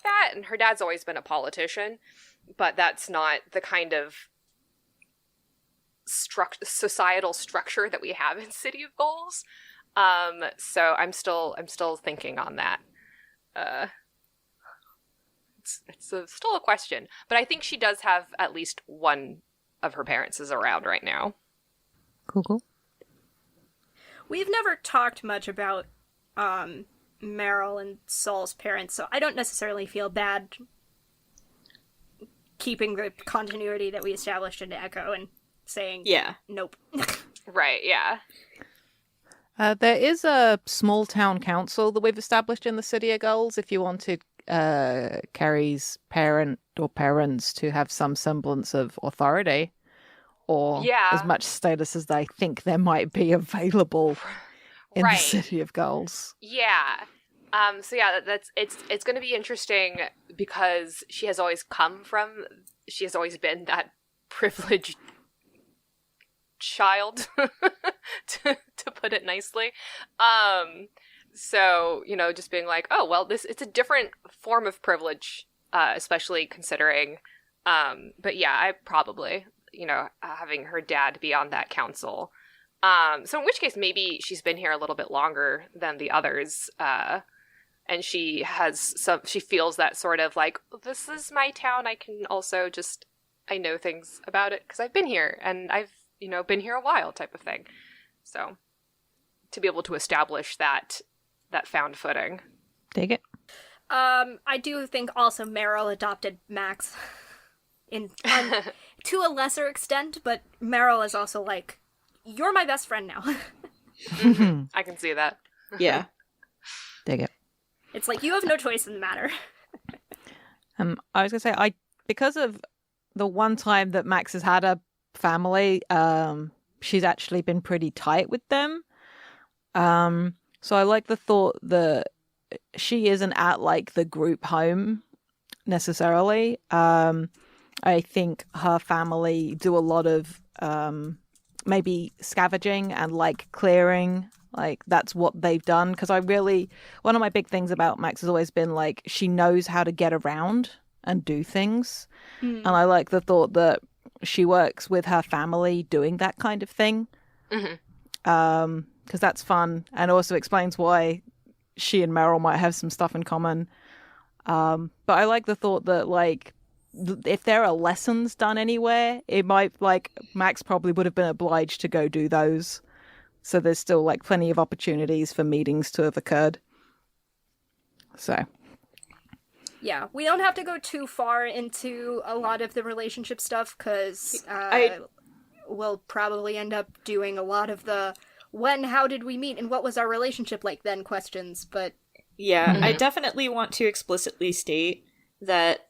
that. And her dad's always been a politician, but that's not the kind of societal structure that we have in City of Gulls. So I'm still thinking on that. It's still a question, but I think she does have at least one of her parents is around right now. Cool. We've never talked much about Meryl and Saul's parents, so I don't necessarily feel bad keeping the continuity that we established in Echo and saying nope. Right, yeah. There is a small town council that we've established in the City of Gulls if you wanted Carrie's parent or parents to have some semblance of authority or as much status as they think there might be available in the City of Gulls. Yeah. So yeah, it's going to be interesting because she has always been that privileged child, to put it nicely. So, just being like, oh, well, it's a different form of privilege, especially considering, but yeah, I probably, having her dad be on that council. So in which case, maybe she's been here a little bit longer than the others, and she feels that sort of like, this is my town, I know things about it because I've been here, and I've, been here a while type of thing. So, to be able to establish that found footing. Dig it. I do think also Meryl adopted Max to a lesser extent, but Meryl is also like, you're my best friend now. I can see that. Yeah. Dig it. It's like, you have no choice in the matter. I was going to say, because of the one time that Max has had a family, she's actually been pretty tight with them. So I like the thought that she isn't at like the group home necessarily. I think her family do a lot of maybe scavenging and like clearing. Like that's what they've done. Because one of my big things about Max has always been like she knows how to get around and do things. And I like the thought that she works with her family doing that kind of thing. Because that's fun and also explains why she and Meryl might have some stuff in common. But I like the thought that like if there are lessons done anywhere, it might like Max probably would have been obliged to go do those. So there's still like plenty of opportunities for meetings to have occurred. So. Yeah, we don't have to go too far into a lot of the relationship stuff because we'll probably end up doing a lot of the how did we meet and what was our relationship like then questions, but... Yeah, I definitely want to explicitly state that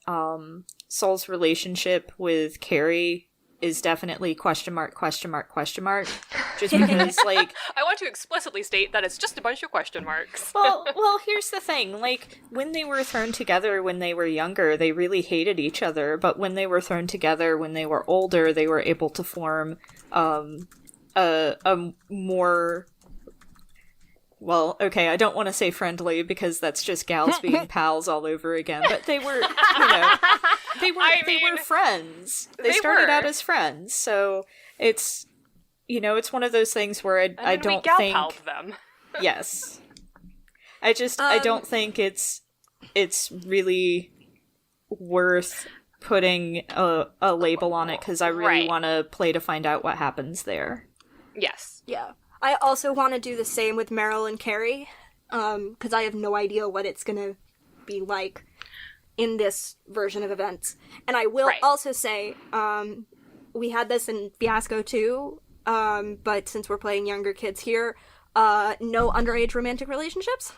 Saul's relationship with Carrie is definitely question mark. Just because, like... I want to explicitly state that it's just a bunch of question marks. well, here's the thing. Like, when they were thrown together when they were younger, they really hated each other. But when they were thrown together when they were older, they were able to form a more... Well, okay, I don't want to say friendly because that's just gals being pals all over again. But they were, they were friends. They started out as friends, so it's, it's one of those things where I don't think them. Yes, I don't think it's really worth putting a label on it because I really want to play to find out what happens there. Yes. Yeah. I also want to do the same with Meryl and Carrie, because I have no idea what it's going to be like. in this version of events. And I will also say, we had this in Fiasco too, but since we're playing younger kids here, no underage romantic relationships.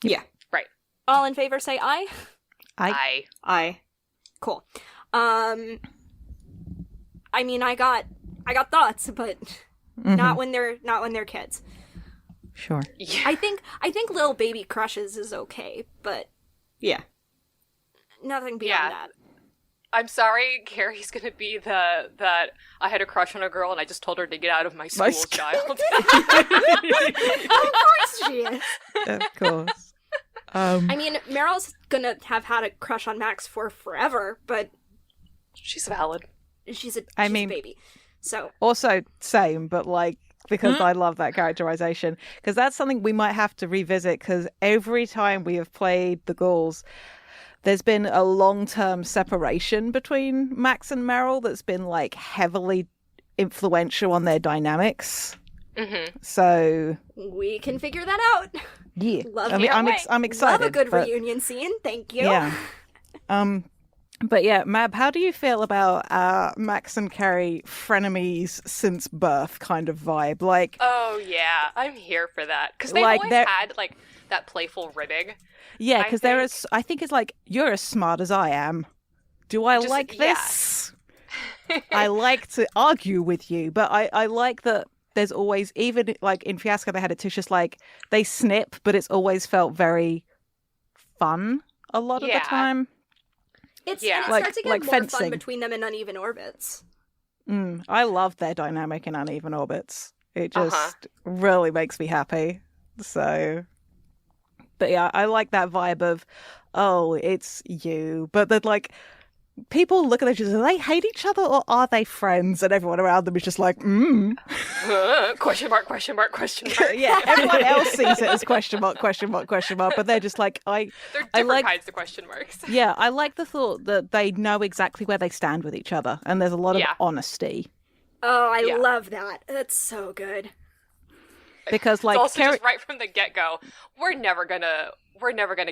Yeah. Right. All in favor say aye. Aye. Cool. I mean, I got thoughts, but not when they're kids. Sure. Yeah. I think little baby crushes is okay, but Yeah. nothing beyond that. I'm sorry, Carrie's gonna be that I had a crush on a girl and I just told her to get out of my school child. Of course she is. Of course. I mean, Meryl's gonna have had a crush on Max for forever, but She's valid. she's a I mean- baby. So Also, same, but like, because I love that characterization. Because that's something we might have to revisit, because every time we have played the Gulls, there's been a long-term separation between Max and Meryl that's been like heavily influential on their dynamics. Mm-hmm. So we can figure that out. yeah, Love I mean, it. I'm excited. Love a good but, reunion scene. Thank you. Yeah. But yeah, Mab, how do you feel about Max and Carrie frenemies since birth kind of vibe? Like, Oh yeah, I'm here for that because they've Like, always they're- had like that playful ribbing. yeah, I because think- I think it's like, you're as smart as I am. Do I Just- like yeah. this? I like to argue with you, but I like that there's always, even like in Fiasco they had it too, just like they snip, but it's always felt very fun a lot of the Yeah. time. It's Yeah. and it Like- starts to get like more fencing. fun between them in uneven orbits. I love their dynamic in Uneven Orbits. It just Uh-huh. really makes me happy. So, but yeah, I like that vibe of, oh, it's you. But then, like, people look at each other, do they hate each other or are they friends? And everyone around them is just like, Question mark, question mark, question mark. Yeah, everyone else sees it as question mark, question mark, question mark. But they're just like, They're I different like- kinds of question marks. yeah, I like the thought that they know exactly where they stand with each other. And there's a lot of Yeah. honesty. Oh, I Yeah. love that. That's so good. Because, like, It's also Carrie- just right from the get-go. We're never gonna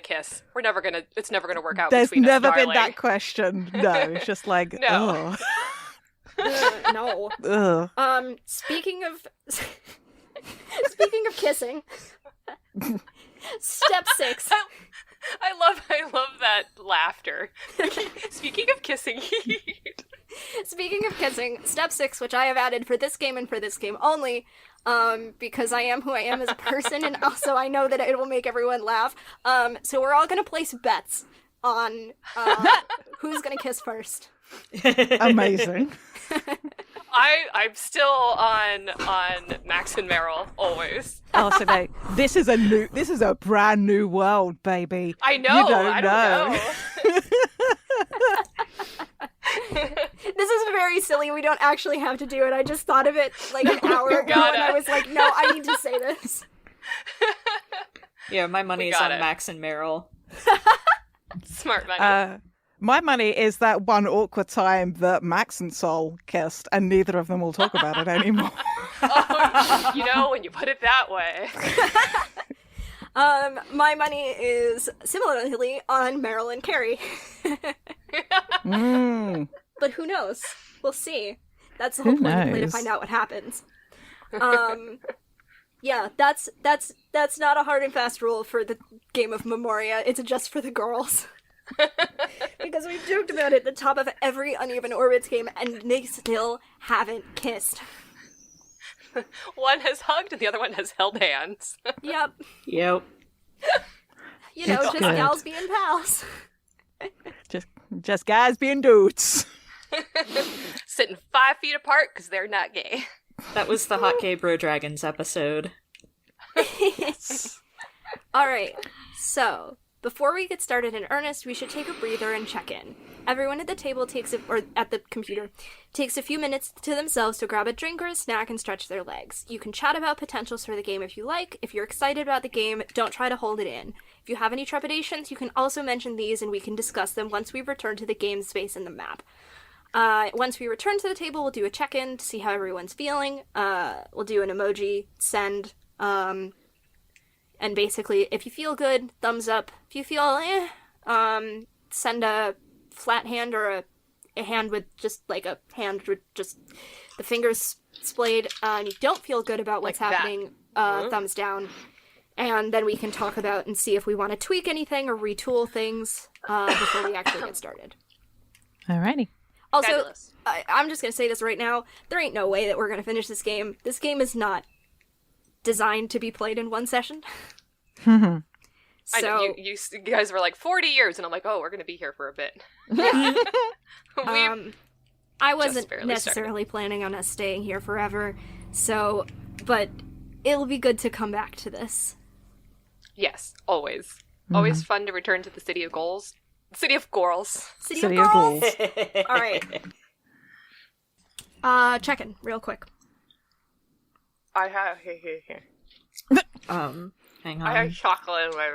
kiss. It's never gonna work out there's between never us, been darling. that question. No, it's just like, No. No. ugh. Speaking of kissing, step 6. I love that laughter. Speaking of kissing, Speaking of kissing, step 6, which I have added for this game and for this game only, because I am who I am as a person, and also I know that it will make everyone laugh. So we're all gonna place bets on who's gonna kiss first. Amazing. I'm still on Max and Meryl always. Oh, so this is a brand new world, baby. I know. You don't I know. don't know. This is very silly. We don't actually have to do it. I just thought of it like an hour ago, gotta. and I was like, no, I need to say this. Yeah, my money's got on it. Max and Meryl. Smart money. My money is that one awkward time that Max and Sol kissed, and neither of them will talk about it anymore. Oh, when you put it that way. My money is similarly on Meryl and Carrie. But who knows? We'll see. That's the whole Who point of the play, to knows? find out what happens. Yeah, that's not a hard and fast rule for the game of Memoria. It's just for the girls. Because we've joked about it at the top of every Uneven Orbits game, and they still haven't kissed. One has hugged and the other one has held hands. Yep. Yep. You know, It's just good. gals being pals. Just guys being dudes. Sitting 5 feet apart because they're not gay. That was the Hot Gay Bro Dragons episode. Alright, so before we get started in earnest, we should take a breather and check in. Everyone at the table or at the computer takes a few minutes to themselves to grab a drink or a snack and stretch their legs. You can chat about potentials for the game if you like. If you're excited about the game, don't try to hold it in. If you have any trepidations, you can also mention these and we can discuss them once we return to the game space and the map. Once we return to the table, we'll do a check-in to see how everyone's feeling. We'll do an emoji send, and basically, if you feel good, thumbs up. If you feel send a flat hand or a hand with just like a hand with just the fingers splayed, and you don't feel good about what's Like that. happening, thumbs down. And then we can talk about and see if we want to tweak anything or retool things before we actually get started. Alrighty. Also, Fabulous. I'm just going to say this right now. There ain't no way that we're going to finish this game. This game is not designed to be played in one session. I know, So, you guys were like 40 years, and I'm like, oh, we're going to be here for a bit. I wasn't barely necessarily planning on us staying here forever. So, but it'll be good to come back to this. Yes, always. Always fun to return to the City of Gulls. City of Gulls. City City of of Gulls. Gulls. All right. Check-in real quick. I have Hang I have on. chocolate in my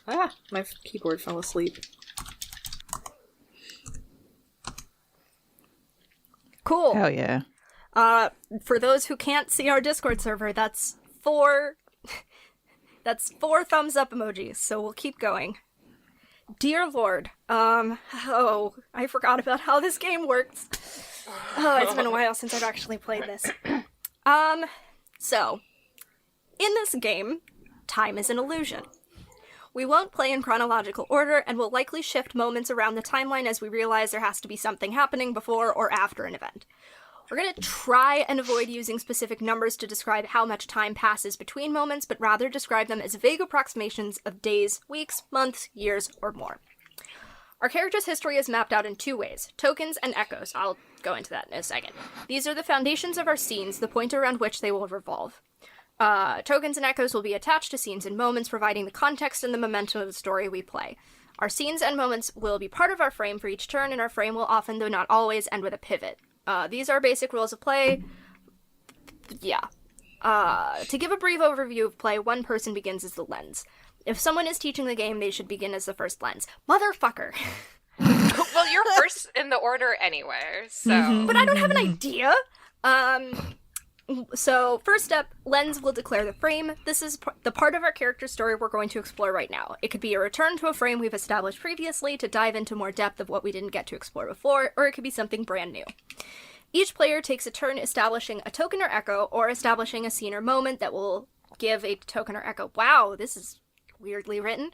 mouth. My keyboard fell asleep. Cool. Hell yeah. For those who can't see our Discord server, that's 4 thumbs up emojis, so we'll keep going. Dear Lord, oh, I forgot about how this game works. Oh, it's been a while since I've actually played this. So, in this game, time is an illusion. We won't play in chronological order, and will likely shift moments around the timeline as we realize there has to be something happening before or after an event. We're going to try and avoid using specific numbers to describe how much time passes between moments, but rather describe them as vague approximations of days, weeks, months, years, or more. Our character's history is mapped out in 2 ways, tokens and echoes. I'll go into that in a second. These are the foundations of our scenes, the point around which they will revolve. Tokens and echoes will be attached to scenes and moments, providing the context and the momentum of the story we play. Our scenes and moments will be part of our frame for each turn, and our frame will often, though not always, end with a pivot. These are basic rules of play. Yeah. To give a brief overview of play, one person begins as the lens. If someone is teaching the game, they should begin as the first lens. Motherfucker! Well, you're first in the order anyway, so... But I don't have an idea! So, first up, lens will declare the frame. This is the part of our character's story we're going to explore right now. It could be a return to a frame we've established previously to dive into more depth of what we didn't get to explore before, or it could be something brand new. Each player takes a turn establishing a token or echo, or establishing a scene or moment that will give a token or echo. Wow, this is weirdly written.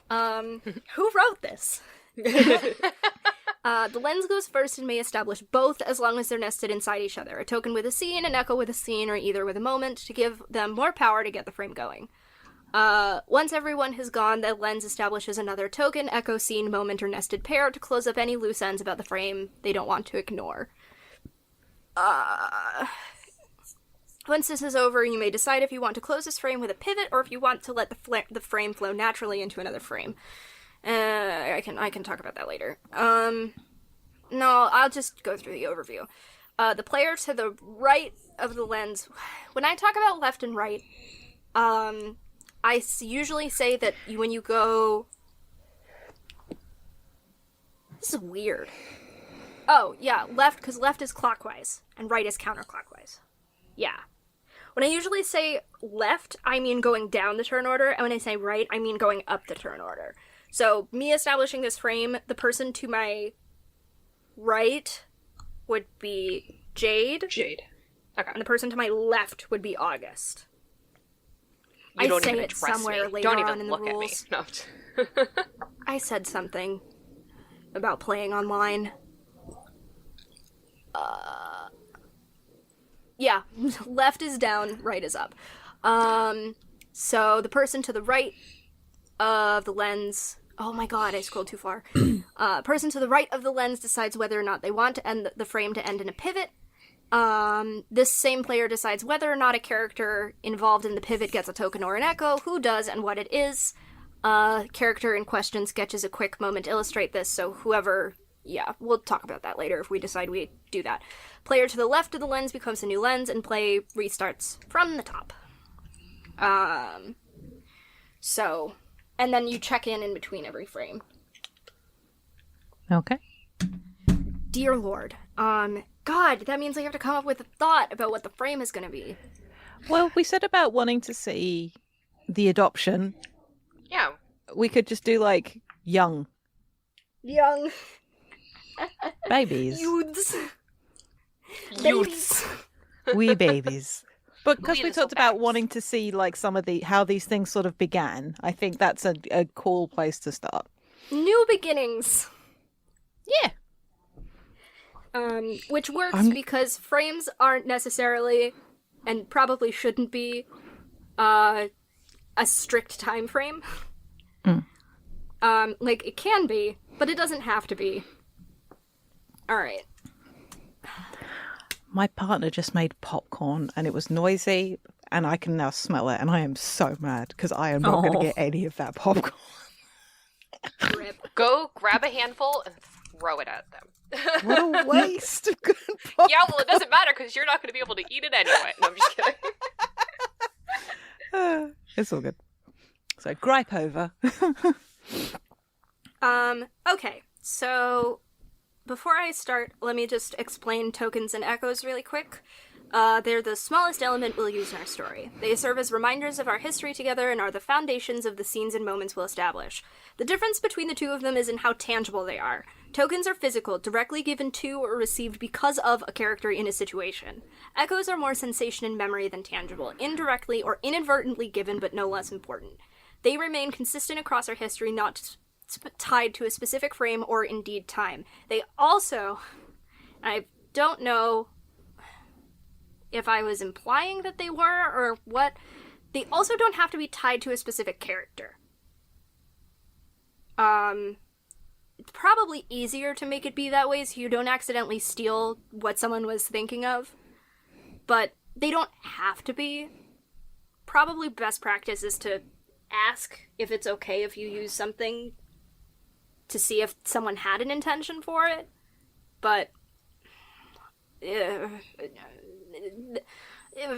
Who wrote this? The lens goes first and may establish both as long as they're nested inside each other. A token with a scene, an echo with a scene, or either with a moment to give them more power to get the frame going. Once everyone has gone, the lens establishes another token, echo, scene, moment, or nested pair to close up any loose ends about the frame they don't want to ignore. Once this is over, you may decide if you want to close this frame with a pivot or if you want to let the frame flow naturally into another frame. I can talk about that later. No, I'll just go through the overview. The player to the right of the lens. When I talk about left and right, I usually say that when you go... This is weird. Oh, yeah, left, because left is clockwise, and right is counterclockwise. Yeah. When I usually say left, I mean going down the turn order, and when I say right, I mean going up the turn order. So, me establishing this frame, the person to my right would be Jade. Jade. Okay. And the person to my left would be August. You don't say even it address somewhere me. later Don't on even in the look at me. rules. No. I said something about playing online. Yeah, left is down, right is up. So the person to the right of the lens... Oh my god, I scrolled too far. Person to the right of the lens decides whether or not they want to end the frame to end in a pivot. This same player decides whether or not a character involved in the pivot gets a token or an echo, who does, and what it is. Character in question sketches a quick moment to illustrate this, so whoever... Yeah, we'll talk about that later if we decide we do that. Player to the left of the lens becomes a new lens, and play restarts from the top. So... And then you check in between every frame. Okay. Dear Lord. God, that means I have to come up with a thought about what the frame is going to be. Well, we said about wanting to see the adoption. Yeah. we could just do like young Young babies, youths. Youths. wee babies. But because Wee we little talked about babs. wanting to see like some of how these things sort of began, I think that's a cool place to start. New beginnings. Yeah. Which works because frames aren't necessarily, and probably shouldn't be, a strict time frame. Like, it can be, but it doesn't have to be. Alright. My partner just made popcorn and it was noisy and I can now smell it and I am so mad because I am not going to get any of that popcorn. Rip. Go grab a handful and throw it at them. What a waste of good popcorn. Yeah, well, it doesn't matter because you're not going to be able to eat it anyway. No, I'm just kidding. It's all good. So, gripe over. Okay, so before I start, let me just explain tokens and echoes really quick. They're the smallest element we'll use in our story. They serve as reminders of our history together and are the foundations of the scenes and moments we'll establish. The difference between the two of them is in how tangible they are. Tokens are physical, directly given to or received because of a character in a situation. Echoes are more sensation and memory than tangible, indirectly or inadvertently given but no less important. They remain consistent across our history, not tied to a specific frame or indeed time. They also, I don't know if I was implying that they were or what, they also don't have to be tied to a specific character. It's probably easier to make it be that way so you don't accidentally steal what someone was thinking of, but they don't have to be. Probably best practice is to ask if it's okay if you use something to see if someone had an intention for it, but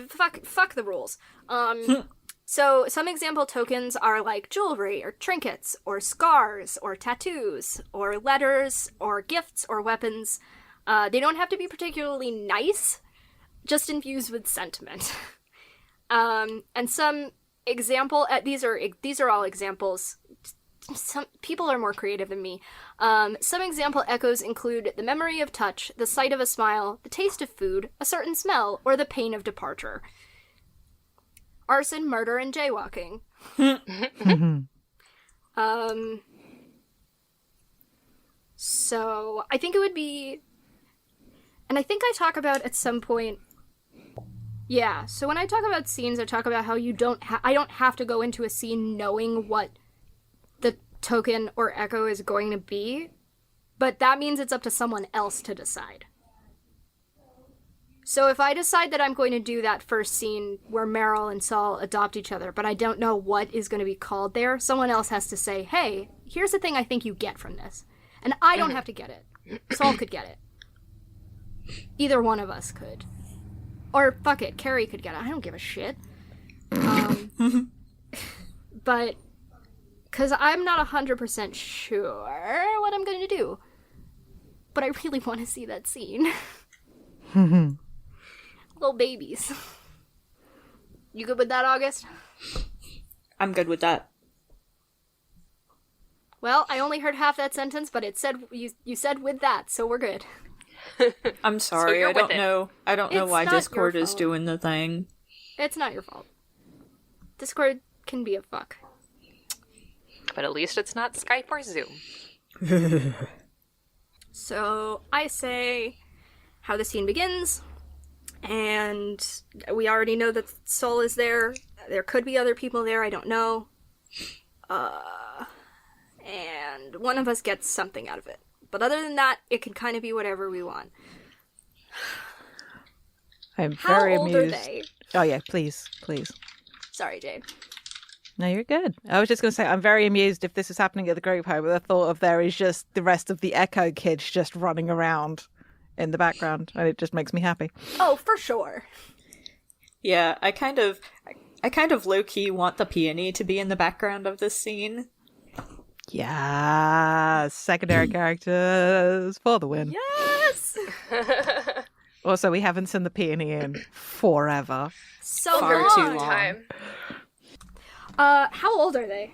fuck the rules. So some example tokens are like jewelry or trinkets or scars or tattoos or letters or gifts or weapons. They don't have to be particularly nice, just infused with sentiment. And some example these are all examples. Some people are more creative than me. Some example echoes include the memory of touch, the sight of a smile, the taste of food, a certain smell, or the pain of departure. Arson, murder, and jaywalking. So I think it would be, and I think I talk about at some point. Yeah. So when I talk about scenes, I talk about how I don't have to go into a scene knowing what the token or echo is going to be, but that means it's up to someone else to decide. So if I decide that I'm going to do that first scene where Meryl and Saul adopt each other, but I don't know what is going to be called there, someone else has to say, hey, here's the thing I think you get from this. And I don't have to get it. Saul could get it. Either one of us could. Or, fuck it, Carrie could get it. I don't give a shit. But, because I'm not 100% sure what I'm going to do. But I really want to see that scene. Little babies. You good with that, August? I'm good with that. Well, I only heard half that sentence, but it said you said with that, so we're good. I'm sorry, you're I don't with it. know. I don't know It's why not your Discord is fault. doing the thing. It's not your fault. Discord can be a fuck. But at least it's not Skype or Zoom. So I say how the scene begins, and we already know that Soul is there. There could be other people there, I don't know. And one of us gets something out of it. But other than that, it can kind of be whatever we want. I'm How very old amused. are they? Oh yeah, please. Sorry, Jade. No, you're good. I was just going to say, I'm very amused if this is happening at the group home with the thought of there is just the rest of the Echo kids just running around in the background, and it just makes me happy. Oh, for sure. Yeah, I kind of low-key want the peony to be in the background of this scene. Yeah, secondary characters for the win. Yes! Also, we haven't seen the peony in forever. So Far long. too long. Time. How old are they?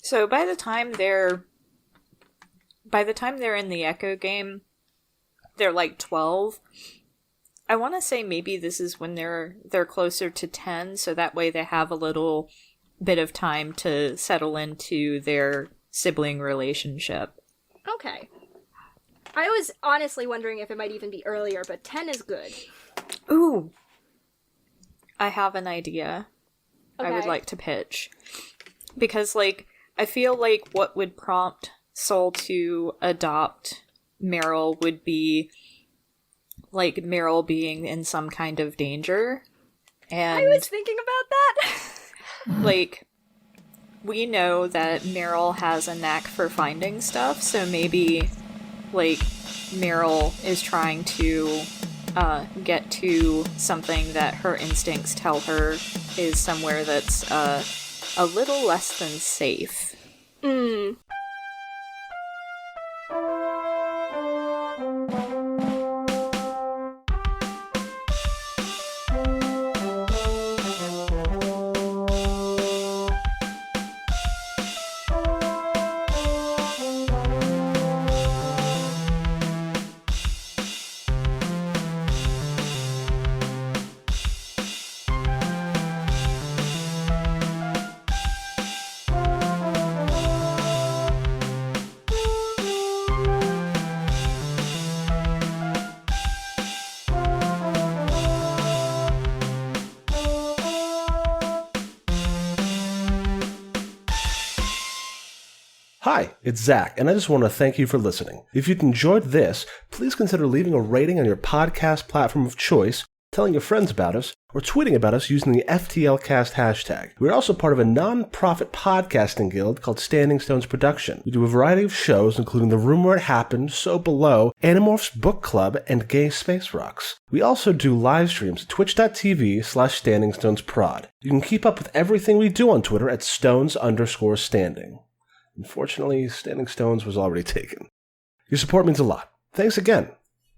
So by the time they're in the Echo game, they're like 12. I want to say maybe this is when they're closer to 10, so that way they have a little bit of time to settle into their sibling relationship. Okay. I was honestly wondering if it might even be earlier, but 10 is good. Ooh. I have an idea I would Okay. like to pitch. Because, like, I feel like what would prompt Soul to adopt Meryl would be, like, Meryl being in some kind of danger. And, I was thinking about that. like, we know that Meryl has a knack for finding stuff, so maybe, like, Meryl is trying to get to something that her instincts tell her is somewhere that's a little less than safe. Hi, it's Zach, and I just want to thank you for listening. If you'd enjoyed this, please consider leaving a rating on your podcast platform of choice, telling your friends about us, or tweeting about us using the FTLcast hashtag. We're also part of a non-profit podcasting guild called Standing Stones Production. We do a variety of shows, including The Room Where It Happened, So Below, Animorphs Book Club, and Gay Space Rocks. We also do live streams at twitch.tv/StandingStonesProd. You can keep up with everything we do on Twitter at Stones_Standing. Unfortunately, Standing Stones was already taken. Your support means a lot. Thanks again.